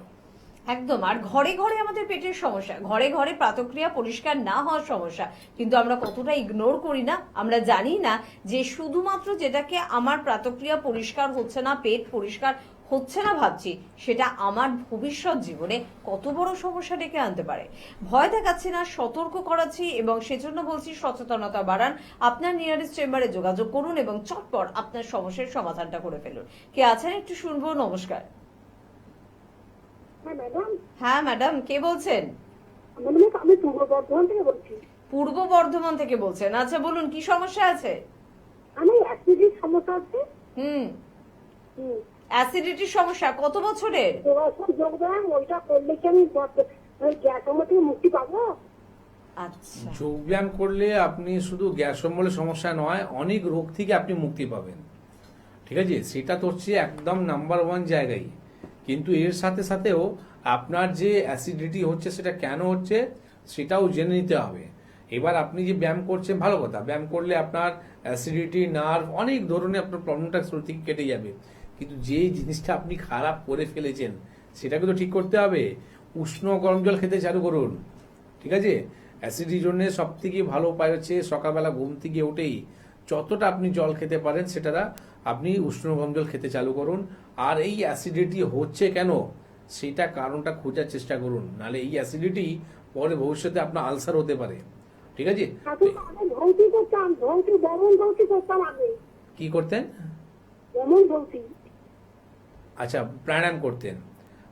একদম। আর ঘরে ঘরে আমাদের পেটের সমস্যা, ঘরে ঘরে প্রাতক্রিয়া পরিষ্কার না হওয়ার সমস্যা, কিন্তু আমরা কতটা ইগনোর করি না, আমরা জানি না যে শুধুমাত্র যেটাকে আমার প্রাতক্রিয়া পরিষ্কার হচ্ছে না, পেট পরিষ্কার হচ্ছে না ভাবছি, সেটা আমার ভবিষ্যৎ জীবনে কত বড় সমস্যা ডেকে আনতে পারে। ভয় দেখাচ্ছি না, সতর্ক করাচ্ছি, এবং সেজন্য বলছি সচেতনতা বাড়ান, আপনার নিয়ারেস্ট চেম্বারে যোগাযোগ করুন এবং চটপট আপনার সমস্যার সমাধানটা করে ফেলুন। কে আছেন একটু শুনবো। নমস্কার। হ্যাঁ ম্যাডাম। হ্যাঁ ম্যাডাম, কে বলছেন? আমি পূর্ব বর্ধমান থেকে বলছি। পূর্ব বর্ধমান থেকে বলছেন, আচ্ছা বলুন কি সমস্যা আছে? আমি অ্যাসিডিটির সমস্যা আছে। অ্যাসিডিটির সমস্যা কত বছরের? যোগব্যায়াম ওইটা করলে কি আমি গ্যাস অম্বল থেকে মুক্তি পাবো? আচ্ছা, যোগব্যায়াম করলে আপনি শুধু গ্যাস অম্বলের সমস্যা নয়, অনেক রোগ থেকে আপনি মুক্তি পাবেন, ঠিক আছে? সেটা তো হচ্ছে একদম নাম্বার 1 জায়গায়। কিন্তু এর সাথে সাথেও আপনার যে অ্যাসিডিটি হচ্ছে সেটা কেন হচ্ছে সেটাও জেনে নিতে হবে। এবার আপনি যে ব্যায়াম করছেন ভালো কথা, ব্যায়াম করলে আপনার অ্যাসিডিটি, নার্ভ, অনেক ধরনের আপনার প্রবলেমটা শরীর থেকে কেটে যাবে। কিন্তু যে জিনিসটা আপনি খারাপ করে ফেলেছেন সেটাকে তো ঠিক করতে হবে। উষ্ণ গরম জল খেতে চালু করুন, ঠিক আছে? অ্যাসিডিটির জন্য সব থেকে ভালো উপায় হচ্ছে সকালবেলা ঘুম থেকে উঠেই যতটা আপনি জল খেতে পারেন সেটা আপনি উষ্ণ গরম জল খেতে চালু করুন। আর এই অ্যাসিডিটি হচ্ছে কেন সেটা কারণটা খোঁজার চেষ্টা করুন, নাহলে এই অ্যাসিডিটি পরে ভবিষ্যতে আপনার আলসার হতে পারে, ঠিক আছে? কি করতেন? আচ্ছা, প্রাণায়াম করতেন।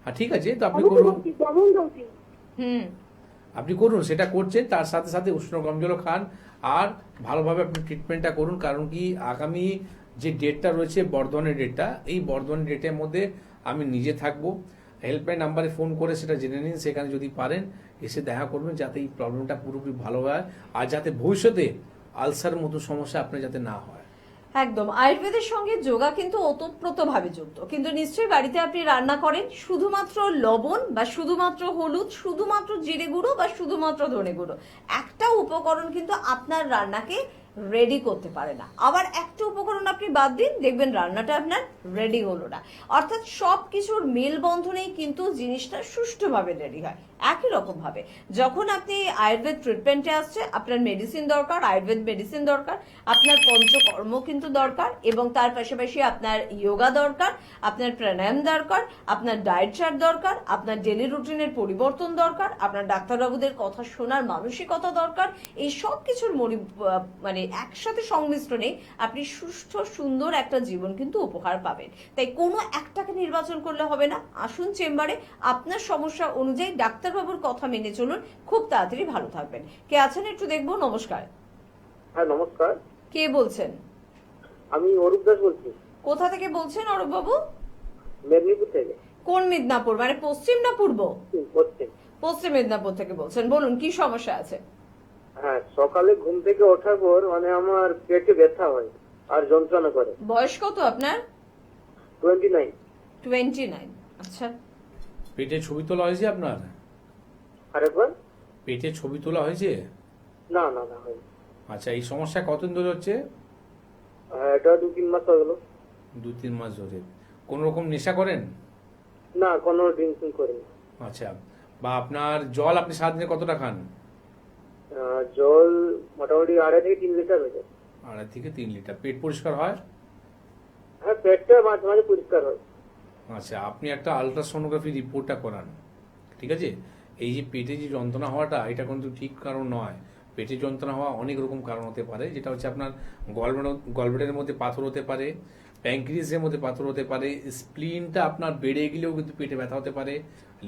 হ্যাঁ ঠিক আছে, তো আপনি করুন, আপনি করুন, সেটা করছেন, তার সাথে সাথে উষ্ণ গরম জলও খান, আর ভালোভাবে আপনি ট্রিটমেন্টটা করুন। কারণ কি, আগামী যে ডেটটা রয়েছে বর্ধমানের ডেটটা, এই বর্ধমানের ডেটের মধ্যে আমি নিজে থাকবো। হেল্পলাইন নাম্বারে ফোন করে সেটা জেনে নিন, সেখানে যদি পারেন এসে দেখা করবেন, যাতে এই প্রবলেমটা পুরোপুরি ভালো হয়, আর যাতে ভবিষ্যতে আলসার মতো সমস্যা আপনার যাতে না হয়। একদম। আয়ুর্বেদের সঙ্গে যোগা কিন্তু ওতপ্রোতভাবে যুক্ত। কিন্তু নিশ্চয়ই বাড়িতে আপনি রান্না করেন শুধুমাত্র লবণ বা শুধুমাত্র হলুদ, শুধুমাত্র জিরে গুঁড়ো বা শুধুমাত্র ধনে গুঁড়ো, একটা উপকরণ কিন্তু আপনার রান্নাকে রেডি করতে পারে না। আবার একটা উপকরণ আপনি বাদ দিন, দেখবেন রান্নাটা আপনার রেডি হলো না। অর্থাৎ সবকিছুর মেলবন্ধনেই কিন্তু জিনিসটা সুষ্ঠুভাবে রেডি হয়। একই রকম ভাবে যখন আপনি আয়ুর্বেদ ট্রিটমেন্টে আসছে, আপনার মেডিসিন দরকার, আয়ুর্বেদ মেডিসিন দরকার, আপনার পঞ্চকর্ম কিন্তু দরকার, এবং তার পাশাপাশি আপনার যোগা দরকার, আপনার প্রাণায়াম দরকার, আপনার ডায়েট চার্ট দরকার, আপনার ডেলি রুটিনের পরিবর্তন দরকার, আপনার ডাক্তারবাবুদের কথা শোনার মানসিকতা দরকার। এই সব কিছুর মানে একসাথে সংমিশ্রণে আপনি সুস্থ সুন্দর একটা জীবন কিন্তু উপহার পাবেন। তাই কোনো একটাকে নির্বাচন করলে হবে না। আসুন চেম্বারে, আপনার সমস্যা অনুযায়ী ডাক্তারবাবুর কথা মেনে চলুন, খুব তাড়াতাড়ি ভালো থাকবেন। কে আছেন একটু দেখবো। নমস্কার। হ্যাঁ নমস্কার। কে বলছেন? আমি অরূপ দাস বলছি। কোথা থেকে বলছেন অরূপ বাবু? মেদিনীপুর থেকে। কোন মেদিনীপুর, মানে পশ্চিম না পূর্ব? পশ্চিম। পশ্চিম মেদিনীপুর থেকে বলছেন, বলুন কি সমস্যা আছে? হ্যাঁ, সকালে ঘুম থেকে ওঠার পর মানে আমার পেটে ব্যথা হয় আর যন্ত্রণা করে। বয়স কত আপনার? 29। 29। আচ্ছা, পেটে ছবি তোলা হয়েছে আপনার? আরেকবার? পেটে ছবি তোলা হয়েছে? না না না হয়নি। আচ্ছা, এই সমস্যা কতদিন ধরে হচ্ছে? এটা 2-3 মাস হয়ে গেল। 2-3 মাস ধরে। কোন রকম নেশা করেন? না, কোনো ড্রিঙ্কিং করিনি। আচ্ছা, বা আপনার জল আপনি সারাদিনে কতটা খান? জল মোটামুটি 2.5 থেকে 3 লিটার হয়ে যায়। 2.5 থেকে 3 লিটার। পেট পরিষ্কার হয়? হ্যাঁ, পেটটা মাঝে মাঝে পরিষ্কার হয়। আচ্ছা, আপনি একটা আলট্রাসোনোগ্রাফি রিপোর্টটা করান, ঠিক আছে? এই যে পেটে যে যন্ত্রণা হওয়াটা, এটা কিন্তু ঠিক কারণ নয়। পেটে যন্ত্রণা হওয়া অনেক রকম কারণ হতে পারে, যেটা হচ্ছে আপনার গলব্লাডারের মধ্যে পাথর হতে পারে, প্যাঙ্ক্রিয়াসের মধ্যে পাথর হতে পারে, স্প্লিনটা আপনার বেড়ে গেলেও কিন্তু পেটে ব্যথা হতে পারে,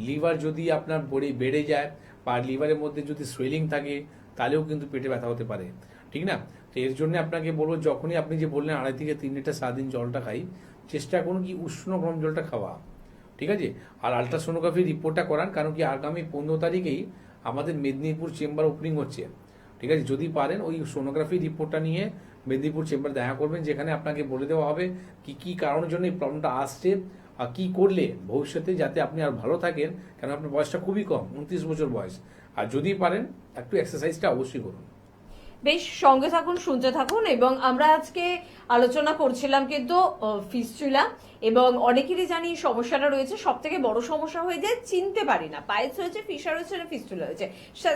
লিভার যদি আপনার বেড়ে যায় বা লিভারের মধ্যে যদি সোয়েলিং থাকে তাহলেও কিন্তু পেটে ব্যথা হতে পারে, ঠিক না? তো এর জন্য আপনাকে বলবো, যখনই আপনি যে বললেন 2.5 থেকে 3 লিটার সারাদিন জলটা খাই, চেষ্টা করুন কি উষ্ণ গরম জলটা খাওয়া, ঠিক আছে? আর আলট্রাসোনোগ্রাফি রিপোর্টটা করান, কারণ কি আগামী 15 তারিখেই আমাদের মেদিনীপুর চেম্বার ওপেনিং হচ্ছে, ঠিক আছে? যদি পারেন ওই সোনোগ্রাফি রিপোর্টটা নিয়ে মেদিনীপুর চেম্বার দেখা করবেন, যেখানে আপনাকে বলে দেওয়া হবে কি কি কারণের জন্য এই প্রবলেমটা আসছে আর কি করলে ভবিষ্যতে যাতে আপনি আর ভালো থাকেন, কারণ আপনার বয়সটা খুবই কম, 29 বছর বয়স। আর যদি পারেন একটু এক্সারসাইজটা অবশ্যই করুন। বেশ, সঙ্গে থাকুন, শুনতে থাকুন। এবং আমরা আজকে আলোচনা করছিলাম কিন্তু ফিস্চুলা, এবং অনেকেরই জানি এই সমস্যাটা রয়েছে। সব থেকে বড় সমস্যা হয়ে যায় চিনতে পারি না পাইলস হয়েছে, ফিশার হয়েছে না ফিস্চুলা হয়েছে।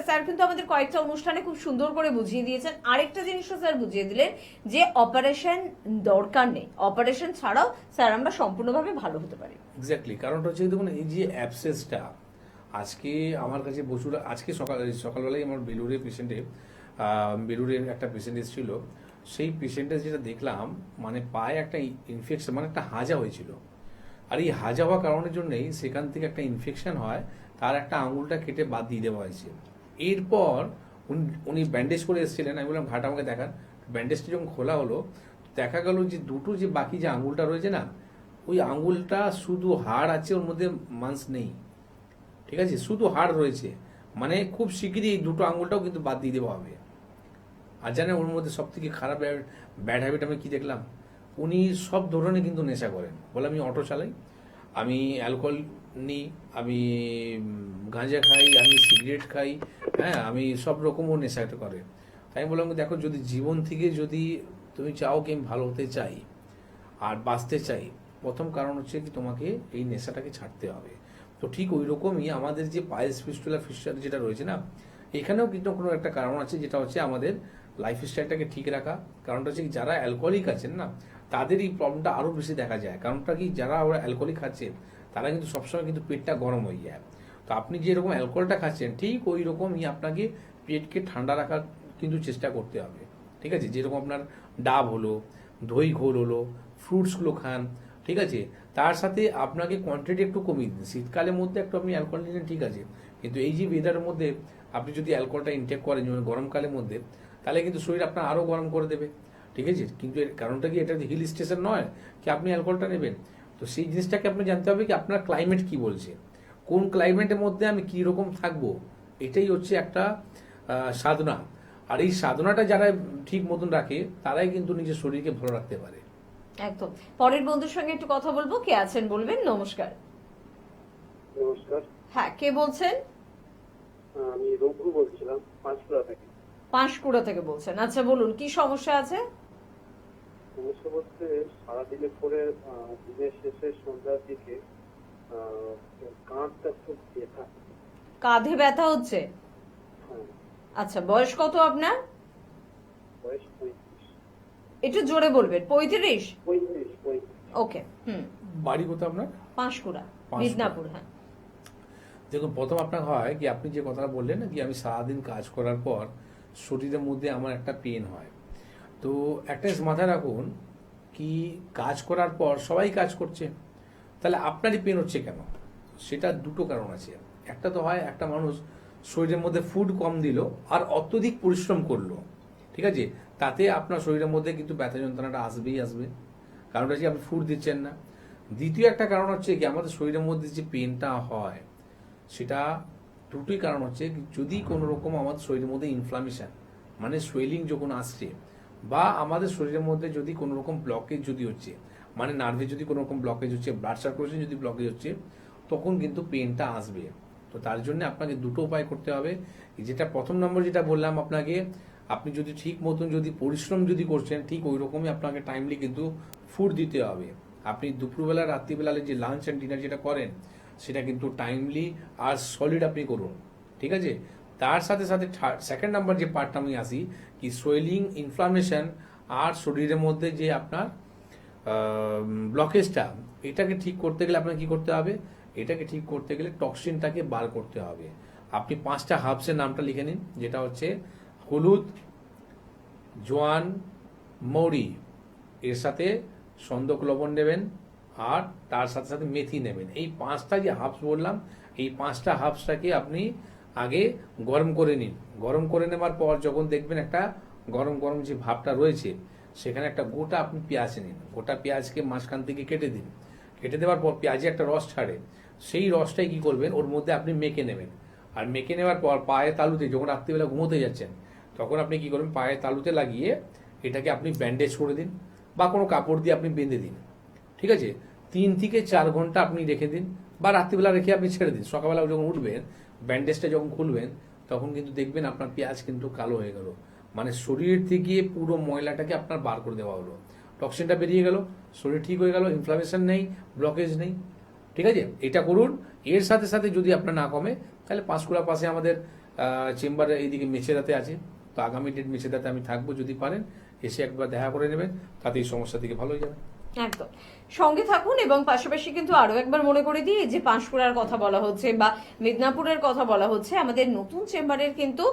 স্যার কিন্তু আমাদের কয়েকটা অনুষ্ঠানে খুব সুন্দর করে বুঝিয়ে দিয়েছেন। আরেকটা জিনিসও স্যার বুঝিয়ে দিলেন যে অপারেশন দরকার নেই, অপারেশন ছাড়াও স্যার আমরা সম্পূর্ণভাবে ভালো হতে পারি। এক্স্যাক্টলি, কারণটা হচ্ছে দেখুন এই যে অ্যাবসেসটা আজকে আমার কাছে প্রচুর, আজকে সকালবেলায় আমার বেলুরের একটা পেশেন্ট এসেছিল। সেই পেশেন্টের যেটা দেখলাম, মানে পায়ে একটা ইনফেকশন, মানে একটা হাজা হয়েছিল। আর এই হাজা হওয়ার কারণের জন্যই সেখান থেকে একটা ইনফেকশন হয়, তার একটা আঙুলটা কেটে বাদ দিয়ে দেওয়া হয়েছে। এরপর উনি ব্যান্ডেজ করে এসেছিলেন। আমি বললাম ঘাট আমাকে দেখান। ব্যান্ডেজটা যখন খোলা হলো, দেখা গেল যে দুটো যে বাকি যে আঙুলটা রয়েছে না, ওই আঙুলটা শুধু হাড় আছে, ওর মধ্যে মাংস নেই, ঠিক আছে? শুধু হাড় রয়েছে। মানে খুব শিগগিরই এই দুটো আঙুলটাও কিন্তু বাদ দিয়ে দেওয়া হবে। আর জানেন ওর মধ্যে সব থেকে খারাপ ব্যাড হ্যাবিট আমি কি দেখলাম? উনি সব ধরনের কিন্তু নেশা করেন। বলে আমি অটো চালাই, আমি অ্যালকোহল নিই, আমি গাঁজা খাই, আমি সিগারেট খাই, হ্যাঁ, আমি সব রকমও নেশাটা করে। তাই আমি বললাম দেখো, যদি জীবন থেকে যদি তুমি চাও কি আমি ভালো হতে চাই আর বাঁচতে চাই, প্রথম কারণ হচ্ছে কি তোমাকে এই নেশাটাকে ছাড়তে হবে। তো ঠিক ওই রকমই আমাদের যে পাইলস ফিস্টুলা ফিশার যেটা রয়েছে না, এখানেও কিন্তু কোনো একটা কারণ আছে, যেটা হচ্ছে আমাদের লাইফস্টাইলটাকে ঠিক রাখা। কারণটা হচ্ছে যারা অ্যালকোহলিক আছেন না, তাদের এই প্রবলেমটা আরো বেশি দেখা যায়। কারণটা কি, যারা ওরা অ্যালকোহলিক খাচ্ছে তারা কিন্তু সবসময় কিন্তু পেটটা গরম হয়ে যায়। তো আপনি যেরকম অ্যালকোহলটা খাচ্ছেন, ঠিক ওই রকমই আপনাকে পেটকে ঠান্ডা রাখার কিন্তু চেষ্টা করতে হবে, ঠিক আছে? যেরকম আপনার ডাব হলো, দই ঘোল হলো, ফ্রুটসগুলো খান, ঠিক আছে? তার সাথে আপনাকে কোয়ান্টিটি একটু কমিয়ে দিন। শীতকালের মধ্যে একটু আপনি অ্যালকোহল নিলেন, ঠিক আছে, কিন্তু এই যে ওয়েদারের মধ্যে আপনি যদি অ্যালকোহলটা ইনটেক করেন, যেমন গরমকালের মধ্যে, তাহলে কিন্তু শরীর আপনার আরও গরম করে দেবে, ঠিক আছে? কিন্তু এর কারণটা কি, এটা হিল স্টেশন নয় কি আপনি অ্যালকোহলটা নেবেন। তো সেই জিনিসটাকে আপনি জানতে হবে কি আপনার ক্লাইমেট কি বলছে, কোন ক্লাইমেটের মধ্যে আমি কি রকম থাকবো, এটাই হচ্ছে একটা সাধনা। আর এই সাধনাটা যারা ঠিক মতন রাখে, তারাই কিন্তু নিজের শরীরকে ভালো রাখতে পারে। একদম। পরের বন্ধুর সঙ্গে একটু কথা বলবো। কে আছেন বলবেন। নমস্কার। নমস্কার, হ্যাঁ, কে বলছেন? আমি রঘু বলছিলাম, পাঁশকুড়া থেকে। পাঁশকুড়া থেকে বলছেন। আচ্ছা, বলুন কি সমস্যা আছে? সমস্যা বলতে সারাদিনের পরে দিনের শেষে সন্ধ্যার দিকে কাঁধটা খুব ব্যথা। কাঁধে ব্যথা হচ্ছে? হ্যাঁ। আচ্ছা, বয়স কত আপনার? বয়স 35। একটু জোরে বলবেন। 35? 35। ওকে। বাড়ি কোথাও আপনার? পাঁশকুড়া, মিদনাপুর। হ্যাঁ, দেখুন, প্রথম আপনার হয় কি, আপনি যে কথাটা বললেন না কি আমি সারাদিন কাজ করার পর শরীরের মধ্যে আমার একটা পেন হয়। তো একটা মাথায় রাখুন কি, কাজ করার পর সবাই কাজ করছে, তাহলে আপনারই পেন হচ্ছে কেন? সেটা দুটো কারণ আছে। একটা তো হয় একটা মানুষ শরীরের মধ্যে ফুড কম দিল আর অত্যধিক পরিশ্রম করলো, ঠিক আছে, তাতে আপনার শরীরের মধ্যে কিন্তু ব্যথা যন্ত্রণাটা আসবেই আসবে। কারণটা হচ্ছে আপনি ফুড দিচ্ছেন না। দ্বিতীয় একটা কারণ হচ্ছে কি, আমাদের শরীরের মধ্যে যে পেনটা হয়, সেটা দুটোই কারণ হচ্ছে যদি কোনো রকম আমাদের শরীরের মধ্যে ইনফ্লামেশন মানে সোয়েলিং যখন আসছে, বা আমাদের শরীরের মধ্যে যদি কোনো রকম ব্লকেজ যদি হচ্ছে, মানে নার্ভে যদি কোনো রকম ব্লকেজ হচ্ছে, ব্লাড সার্কুলেশন যদি ব্লকেজ হচ্ছে, তখন কিন্তু পেনটা আসবে। তো তার জন্য আপনাকে দুটো উপায় করতে হবে। যেটা প্রথম নম্বর যেটা বললাম আপনাকে, আপনি যদি ঠিক মতন যদি পরিশ্রম যদি করছেন, ঠিক ওই রকমই আপনাকে টাইমলি কিন্তু ফুড দিতে হবে। আপনি দুপুরবেলা রাত্রিবেলা যে লাঞ্চ অ্যান্ড ডিনার যেটা করেন, সেটা কিন্তু টাইমলি আর সলিড আপনি করুন, ঠিক আছে? তার সাথে সাথে সেকেন্ড নাম্বার যে পার্টটা আমি আসি, কি সোয়েলিং, ইনফ্লামেশন আর শরীরের মধ্যে যে আপনার ব্লকেজটা, এটাকে ঠিক করতে গেলে আপনাকে কি করতে হবে? এটাকে ঠিক করতে গেলে টক্সিনটাকে বার করতে হবে। আপনি 5টা হার্বসের নামটা লিখে নিন, যেটা হচ্ছে হলুদ, জোয়ান, মৌরি, এর সাথে সন্দক লবণ নেবেন, আর তার সাথে সাথে মেথি নেবেন। এই 5টা যে হার্বস বললাম, এই 5টা হার্বসটাকে আপনি আগে গরম করে নিন। গরম করে নেওয়ার পর যখন দেখবেন একটা গরম গরম যে ভাবটা রয়েছে, সেখানে একটা গোটা আপনি পেঁয়াজ নিন। গোটা পেঁয়াজকে মাঝখান থেকে কেটে দিন। কেটে দেওয়ার পর পেঁয়াজে একটা রস ছাড়ে, সেই রসটাই কি করবেন, ওর মধ্যে আপনি মেখে নেবেন। আর মেখে নেওয়ার পর পায়ে তালুতে, যখন রাত্রিবেলা ঘুমোতে যাচ্ছেন, তখন আপনি কি করবেন, পায়ে তালুতে লাগিয়ে এটাকে আপনি ব্যান্ডেজ করে দিন, বা কোনো কাপড় দিয়ে আপনি বেঁধে দিন, ঠিক আছে? 3 থেকে 4 ঘন্টা আপনি রেখে দিন, বা রাত্রিবেলা রেখে আপনি ছেড়ে দিন। সকালবেলা যখন উঠবেন, ব্যান্ডেজটা যখন খুলবেন, তখন কিন্তু দেখবেন আপনার পেঁয়াজ কিন্তু কালো হয়ে গেল। মানে শরীর থেকে পুরো ময়লাটাকে আপনার বার করে দেওয়া হলো, টক্সিনটা বেরিয়ে গেল, শরীর ঠিক হয়ে গেল, ইনফ্লামেশন নেই, ব্লকেজ নেই, ঠিক আছে? এটা করুন। এর সাথে সাথে যদি আপনার না কমে, তাহলে পাঁশকুড়ার পাশে আমাদের চেম্বার এইদিকে মেছেদাতে আছে। তো আগামী ডেট মেছেদাতে আমি থাকবো, যদি পারেন এসে একবার দেখা করে নেবেন, তাতে এই সমস্যা থেকে ভালো হয়ে যাবে। একদম সঙ্গে থাকুন। এবং পাশাপাশি কিন্তু আরো একবার মনে করে দিই, যে পাঁশকুড়ার কথা বলা হচ্ছে বা মেদিনীপুরের কথা বলা হচ্ছে, আমাদের নতুন চেম্বারের কিন্তু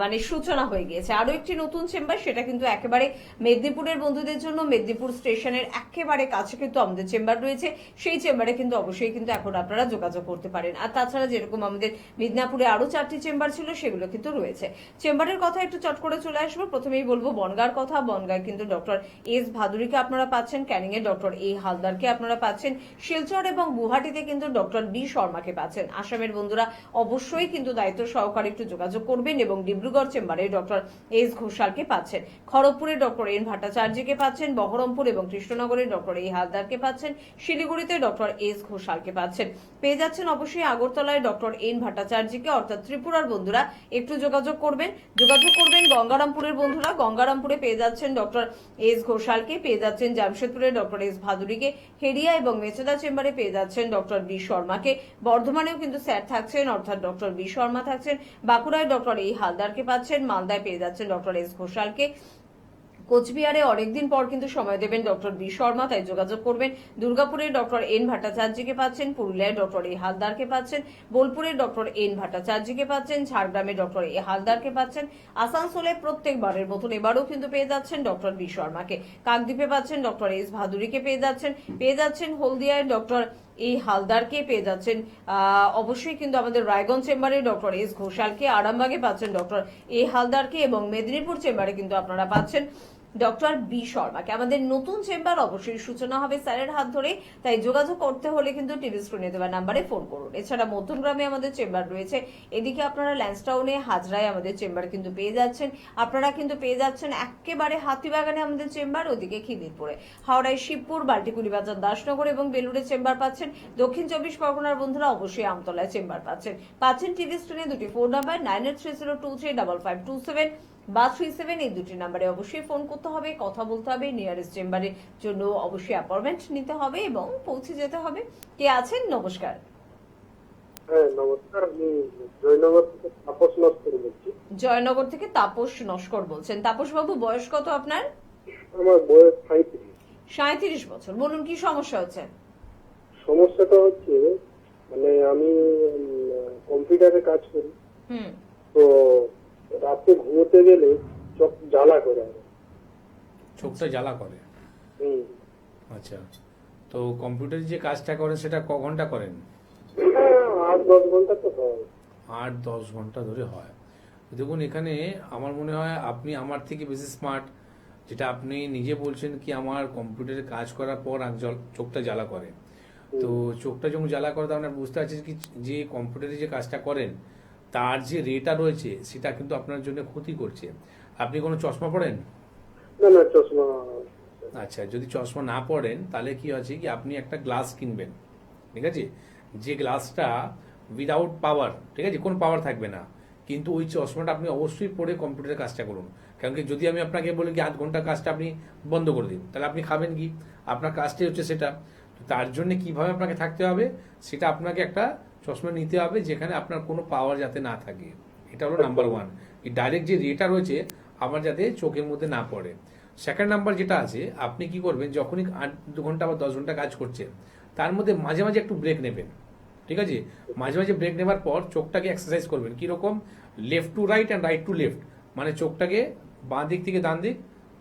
মানে সূচনা হয়ে গিয়েছে। আরো একটি নতুন চেম্বার, সেটা কিন্তু একেবারে মেদিনীপুরের বন্ধুদের জন্য মেদিনীপুর স্টেশনের একেবারে কাছে কিন্তু আমাদের চেম্বার রয়েছে। সেই চেম্বারে কিন্তু অবশ্যই কিন্তু এখন আপনারা যোগাযোগ করতে পারেন। আর তাছাড়া যেরকম আমাদের মেদিনীপুরে আরো 4টি চেম্বার ছিল, সেগুলো কিন্তু রয়েছে। চেম্বারের কথা একটু চট করে চলে আসবো। প্রথমেই বলবো বনগাঁর কথা। বনগাঁয় কিন্তু ডক্টর এস ভাদুরীকে আপনারা পাচ্ছেন, ক্যানিং এ ডক্টর এ হালদারকে আপনারা পাচ্ছেন, শিলচর এবং গুয়াহাটিতে কিন্তু ডক্টর বি শর্মাকে পাচ্ছেন। আসামের বন্ধুরা অবশ্যই কিন্তু দায়িত্ব সহকারে একটু যোগাযোগ করবেন। এবং ডিব্রুগড় চেম্বারে ডক্টর এস ঘোষালকে পাচ্ছেন, খড়গপুরে ডক্টর এন ভট্টাচার্যকে পাচ্ছেন, বহরমপুর এবং কৃষ্ণনগরে ডক্টর এ হালদারকে পাচ্ছেন, শিলিগুড়িতে ডক্টর এস ঘোষালকে পাচ্ছেন। পেয়ে যাচ্ছেন অবশ্যই আগরতলায় ডক্টর এন ভট্টাচার্যকে। অর্থাৎ ত্রিপুরার বন্ধুরা একটু যোগাযোগ করবেন। গঙ্গারামপুরের বন্ধুরা, গঙ্গারামপুরে পেয়ে যাচ্ছেন ডক্টর এস ঘোষালকে, পেয়ে যাচ্ছেন জামশেদপুরে ডক্টর এস ভাদুরীকে, হেরিয়া এবং মেচেদা চেম্বারে পেয়ে যাচ্ছেন ডক্টর বি শর্মাকে। বর্ধমানেও কিন্তু স্যার থাকছেন, অর্থাৎ ডক্টর বি শর্মা থাকছেন। বাঁকুড়ায় ডক্টর এ হালদারকে পাচ্ছেন, মালদায় পেয়ে যাচ্ছেন ডক্টর এস ঘোষালকে। কোচবিহারে অনেকদিন পর কিন্তু সময় দেবেন ডক্টর বি শর্মা, তাই যোগাযোগ করবেন। দুর্গাপুরে ডক্টর এন ভট্টাচার্যকে পাচ্ছেন, পুরুলিয়ায় ডক্টর এ হালদারকে পাচ্ছেন, বোলপুরে ডক্টর এন ভট্টাচার্যকে পাচ্ছেন, ঝাড়গ্রামে ডক্টর এ হালদারকে পাচ্ছেন, আসানসোলে প্রত্যেকবারের মতন এবারও কিন্তু পেয়ে যাচ্ছেন ডক্টর বি শর্মাকে, কাকদ্বীপে পাচ্ছেন ডক্টর এস ভাদুরীকে পেয়ে যাচ্ছেন হলদিয়ায় ডক্টর এই হালদারকে, পেয়ে যাচ্ছেন অবশ্যই কিন্তু আমাদের রায়গঞ্জ চেম্বারে ডক্টর এস ঘোষালকে, আরামবাগে পাচ্ছেন ডক্টর এ হালদারকে, এবং মেদিনীপুর চেম্বারে কিন্তু আপনারা পাচ্ছেন ডক্টর বি শর্মাকে। আমাদের নতুন চেম্বার অবশ্যই সূচনা হবে স্যারের হাত ধরে, তাই যোগাযোগ করতে হলে কিন্তু টিভি স্ক্রিনে দেওয়া নাম্বারে ফোন করুন। এছাড়া মধ্যমগ্রামে আমাদের চেম্বার রয়েছে, এদিকে আপনারা ল্যান্সটাউনে, হাজরায় আমাদের চেম্বার কিন্তু পেয়ে যাচ্ছেন। আপনারা কিন্তু পেয়ে যাচ্ছেন একেবারে হাতিবাগানে আমাদের চেম্বার, ওদিকে খিদিরপুরে, হাওড়ায় শিবপুর, বাল্টিকুলি বাজার, দাসনগর এবং বেলুড়ে চেম্বার পাচ্ছেন। দক্ষিণ 24 পরগনার বন্ধুরা অবশ্যই আমতলায় চেম্বার পাচ্ছেন টিভি স্ক্রিনে দুটি ফোন নাম্বার 9830235527 বা 37, এই দুটি নাম্বারে অবশ্যই ফোন করতে হবে, কথা বলতে হবে, নিয়ারেস্ট চেম্বারের জন্য অবশ্যই অ্যাপয়েন্টমেন্ট নিতে হবে এবং পৌঁছে যেতে হবে। কে আছেন? নমস্কার। হ্যাঁ নমস্কার, আমি জয়নগর থেকে তাপস নস্কর বলছি। জয়নগর থেকে তাপস নস্কর বলছেন। তাপস বাবু, বয়স কত আপনার? আমার বয়স 37। 37 বছর। বলুন কি সমস্যা হচ্ছে? সমস্যাটা হচ্ছে, মানে আমি কম্পিউটারে কাজ করি, তো রাতে ঘুমোতে গেলে চোখ জ্বালা করে। চোখটা জ্বালা করে? আচ্ছা, তো কম্পিউটারে যে কাজটা করেন সেটা ক ঘন্টা করেন? 8-10 ঘন্টা তো হয়। 8-10 ঘন্টা ধরে হয়। দেখুন, এখানে আমার মনে হয় আপনি আমার থেকে বেশি স্মার্ট। যেটা আপনি নিজে বলছেন কি আমার কম্পিউটারে কাজ করার পর চোখটা জ্বালা করে। তো চোখটা যখন জ্বালা করে, তো আপনার বুঝতে পারছেন কি যে কম্পিউটারে যে কাজটা করেন, তার যে রেটা রয়েছে সেটা কিন্তু আপনার জন্য ক্ষতি করছে। আপনি কোনো চশমা পড়েন? না না, চশমা। আচ্ছা, যদি চশমা না পড়েন তাহলে কি আছে কি আপনি একটা গ্লাস কিনবেন, ঠিক আছে, যে গ্লাসটা উইদাউট পাওয়ার, ঠিক আছে, কোনো পাওয়ার থাকবে না, কিন্তু ওই চশমাটা আপনি অবশ্যই পরে কম্পিউটারের কাজটা করুন। কারণ কি যদি আমি আপনাকে বলি কি 8 ঘন্টা কাজটা আপনি বন্ধ করে দিন, তাহলে আপনি খাবেন কি? আপনার কাজটাই হচ্ছে সেটা। তো তার জন্য কিভাবে আপনাকে থাকতে হবে সেটা আপনাকে একটা চশমা নিতে হবে যেখানে আপনার কোনো পাওয়ার যাতে না থাকে। এটা হলো নাম্বার 1। এই ডাইরেক্ট যে রেটা রয়েছে আমার যাতে চোখের মধ্যে না পড়ে। সেকেন্ড নাম্বার যেটা আছে, আপনি কি করবেন, যখনই 8 ঘন্টা বা 10 ঘন্টা কাজ করছেন তার মধ্যে মাঝে মাঝে একটু ব্রেক নেবেন, ঠিক আছে। মাঝে মাঝে ব্রেক নেবার পর চোখটাকে এক্সারসাইজ করবেন। কিরকম? Left to right and right to left, মানে চোখটাকে বাঁ দিক থেকে ডান দিক,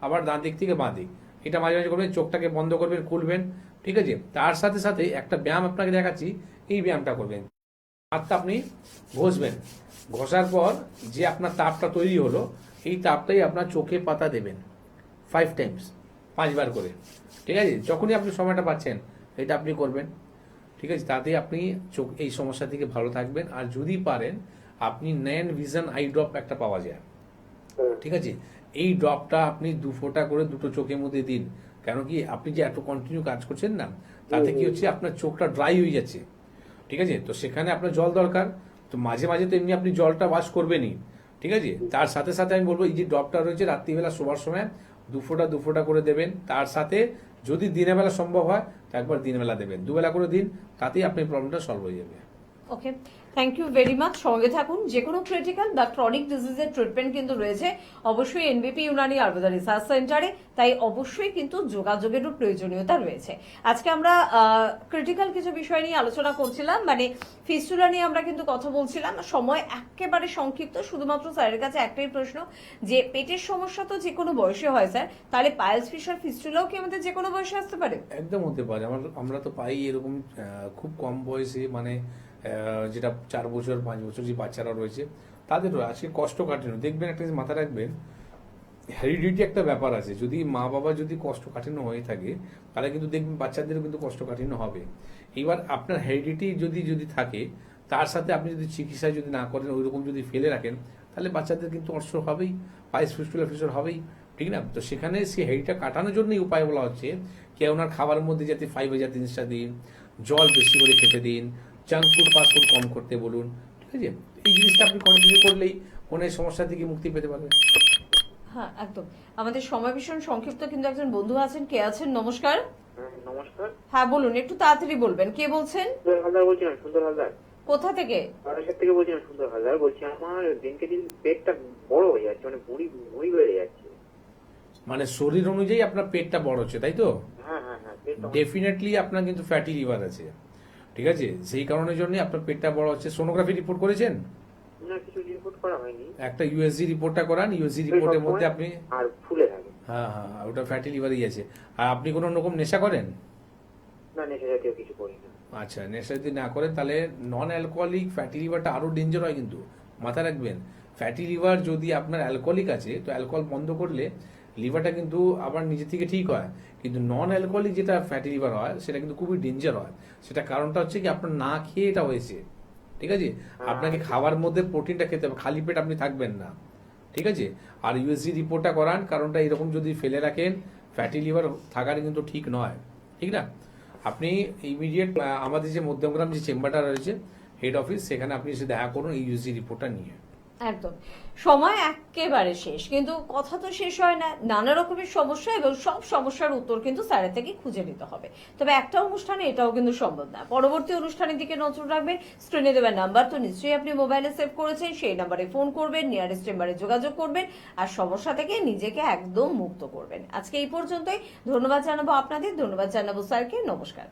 আবার ডান দিক থেকে বাঁ দিক, এটা মাঝে মাঝে করবেন। চোখটাকে বন্ধ করবেন, খুলবেন, ঠিক আছে। তার সাথে সাথে একটা ব্যায়াম আপনাকে দেখাচ্ছি, এই ব্যায়ামটা করবেন। হাতটা আপনি ঘষবেন, ঘষার পর যে আপনার তাপটা তৈরি হলো এই তাপটাই আপনার চোখে পাতা দেবেন 5 টাইমস, 5 বার করে, ঠিক আছে। যখনই আপনি সময়টা পাচ্ছেন এটা আপনি করবেন, ঠিক আছে। তাতে আপনি চোখ এই সমস্যা থেকে ভালো থাকবেন। আর যদি পারেন আপনি ন্যান ভিশন আই ড্রপ একটা পাওয়া যায়, ঠিক আছে, এই ড্রপটা আপনি 2 ফোঁটা করে দুটো চোখের মধ্যে দিন। কেন কি আপনি যে এত কন্টিনিউ কাজ করছেন না, তাতে কি হচ্ছে আপনার চোখটা ড্রাই হয়ে যাচ্ছে, ঠিক আছে। তো সেখানে আপনার জল দরকার, তো মাঝে মাঝে তো এমনি আপনি জলটা ওয়াশ করবেনই, ঠিক আছে। তার সাথে সাথে আমি বলবো এই যে ড্রপটা রয়েছে রাত্রিবেলা শোবার সময় 2 ফোঁটা করে দেবেন। তার সাথে যদি দিনের বেলা সম্ভব হয় তো একবার দিনের বেলা দেবেন, 2 বেলা করে দিন, তাতেই আপনার প্রবলেমটা সলভ হয়ে যাবে। ওকে, থ্যাংক ইউ ভেরি মাচ। সঙ্গে থাকুন। যে কোনো ক্রিটিক্যাল বা ক্রনিক ডিজিজের ট্রিটমেন্ট কিন্তু রয়েছে অবশ্যই এনবিপি ইউনানি আয়ুর্বেদা রিসার্চ সেন্টারে, তাই অবশ্যই কিন্তু যোগাযোগেরও প্রয়োজনীয়তা রয়েছে। আজকে আমরা ক্রিটিক্যাল কিছু বিষয় নিয়ে আলোচনা করছিলাম, মানে ফিস্টুলা নিয়ে আমরা কিন্তু কথা বলছিলাম। সময় একেবারে সংক্ষিপ্ত, শুধুমাত্র স্যারের কাছে একটাই প্রশ্ন, যে পেটের সমস্যা তো যে কোনো বয়সে হয় স্যার, তাহলে পাইলস ফিশার ফিস্টুলাও কি আমাদের যে কোনো বয়সে আসতে পারে? একদম হতে পারে। আমরা তো পাই এরকম খুব কম বয়সে, মানে যেটা 4 বছর 5 বছর যে বাচ্চারা রয়েছে তাদেরও আজকে কষ্টকাঠিন্য। দেখবেন একটা জিনিস মাথায় রাখবেন, হেরিডিটি একটা ব্যাপার আছে। যদি মা বাবা যদি কষ্টকাঠিন্য হয়ে থাকে তাহলে কিন্তু দেখবেন বাচ্চাদেরও কিন্তু কষ্টকাঠিন্য হবে। এবার আপনার হেরিডিটি যদি থাকে, তার সাথে আপনি যদি চিকিৎসা যদি না করেন, ওইরকম যদি ফেলে রাখেন, তাহলে বাচ্চাদের কিন্তু অর্শ হবেই, পাইলস ফিস্টুলা ফিশার হবেই, ঠিক না। তো সেখানে সেই হেরিটা কাটানোর জন্যই উপায় বলা হচ্ছে কি ওনার খাবারের মধ্যে যাতে ফাইবার জাতীয় জিনিসটা দিন, জল বেশি করে খেতে দিন, জাঙ্ক ফুড ফাস্ট ফুড কম করতে বলুন, ঠিক আছে। এই জিনিসটা আপনি কন্টিনিউ করলেই কোনো সমস্যা থেকে মুক্তি পেতে পারবেন। হ্যাঁ, একদম। আমাদের সময় ভীষণ সংক্ষিপ্ত, কিন্তু একজন বন্ধু আছেন। কে আছেন? নমস্কার। নমস্কার। হ্যাঁ বলুন, একটু তাড়াতাড়ি বলবেন। কে বলছেন? সুন্দর হালদার বলছিলাম। সুন্দর হালদার কোথা থেকে? বারাসাত থেকে বলছিলাম। সুন্দর হালদার বলছি। আমার দিনকে দিন পেটটা বড় হয়ে যাচ্ছে, মানে ভুঁড়ি বেড়ে যাচ্ছে। মানে শরীর অনুযায়ী আপনার পেটটা বড় হচ্ছে, তাই তো? হ্যাঁ হ্যাঁ হ্যাঁ, পেটটা ডেফিনেটলি আপনার কিন্তু ফ্যাটি লিভার আছে, ঠিক আছে। সেই কারণের জন্য আপনার পেটটা বড় হচ্ছে। সোনোগ্রাফি রিপোর্ট করেছেন? না, কিছু রিপোর্ট করা হয়নি। একটা ইউএসজি রিপোর্টটা করান। ইউএসজি রিপোর্টের মধ্যে আপনি আর ফুলে থাকে। হ্যাঁ, ওটা ফ্যাটি লিভারই আছে। আর আপনি কোনো রকম নেশা করেন? না, নেশা জাতীয় কিছু করি না। আচ্ছা, নেশা যদি না করেন তাহলে নন অ্যালকোহলিক ফ্যাটি লিভারটা আরো ডেঞ্জার হয় কিন্তু, মাথায় রাখবেন। ফ্যাটি লিভার যদি আপনার অ্যালকোহলিক আছে, তো অ্যালকোহল বন্ধ করলে লিভারটা কিন্তু আবার নিজে থেকে ঠিক হয়, কিন্তু নন অ্যালকোহলিক যেটা ফ্যাটি লিভার হয় সেটা কিন্তু খুবই ডেঞ্জার হয়। সেটা কারণটা হচ্ছে কি আপনার না খেয়ে এটা হয়েছে, ঠিক আছে। আপনাকে খাওয়ার মধ্যে প্রোটিনটা খেতে হবে, খালি পেট আপনি থাকবেন না, ঠিক আছে। আর ইউএসজি রিপোর্টটা করান, কারণটা এরকম যদি ফেলে রাখেন ফ্যাটি লিভার থাকাটা কিন্তু ঠিক নয়, ঠিক না। আপনি ইমিডিয়েট আমাদের যে মধ্যমগ্রাম যে চেম্বারটা রয়েছে হেড অফিস, সেখানে আপনি এসে দেখা করুন এই ইউএসজি রিপোর্টটা নিয়ে। একদম। সময় একেবারে শেষ, কিন্তু কথা তো শেষ হয় না। নানা রকমের সমস্যা এবং সব সমস্যার উত্তর কিন্তু স্যারের থেকে খুঁজে নিতে হবে। তবে একটা অনুষ্ঠানে এটাও কিন্তু সম্ভব না। পরবর্তী অনুষ্ঠানের দিকে নজর রাখবেন। স্ক্রিনে দেওয়া নাম্বার তো নিশ্চয়ই আপনি মোবাইলে সেভ করেছেন, সেই নাম্বারে ফোন করবেন, নিয়ারেস্ট চেম্বারে যোগাযোগ করবেন আর সমস্যা থেকে নিজেকে একদম মুক্ত করবেন। আজকে এই পর্যন্তই। ধন্যবাদ জানাবো আপনাদের, ধন্যবাদ জানাবো স্যারকে। নমস্কার।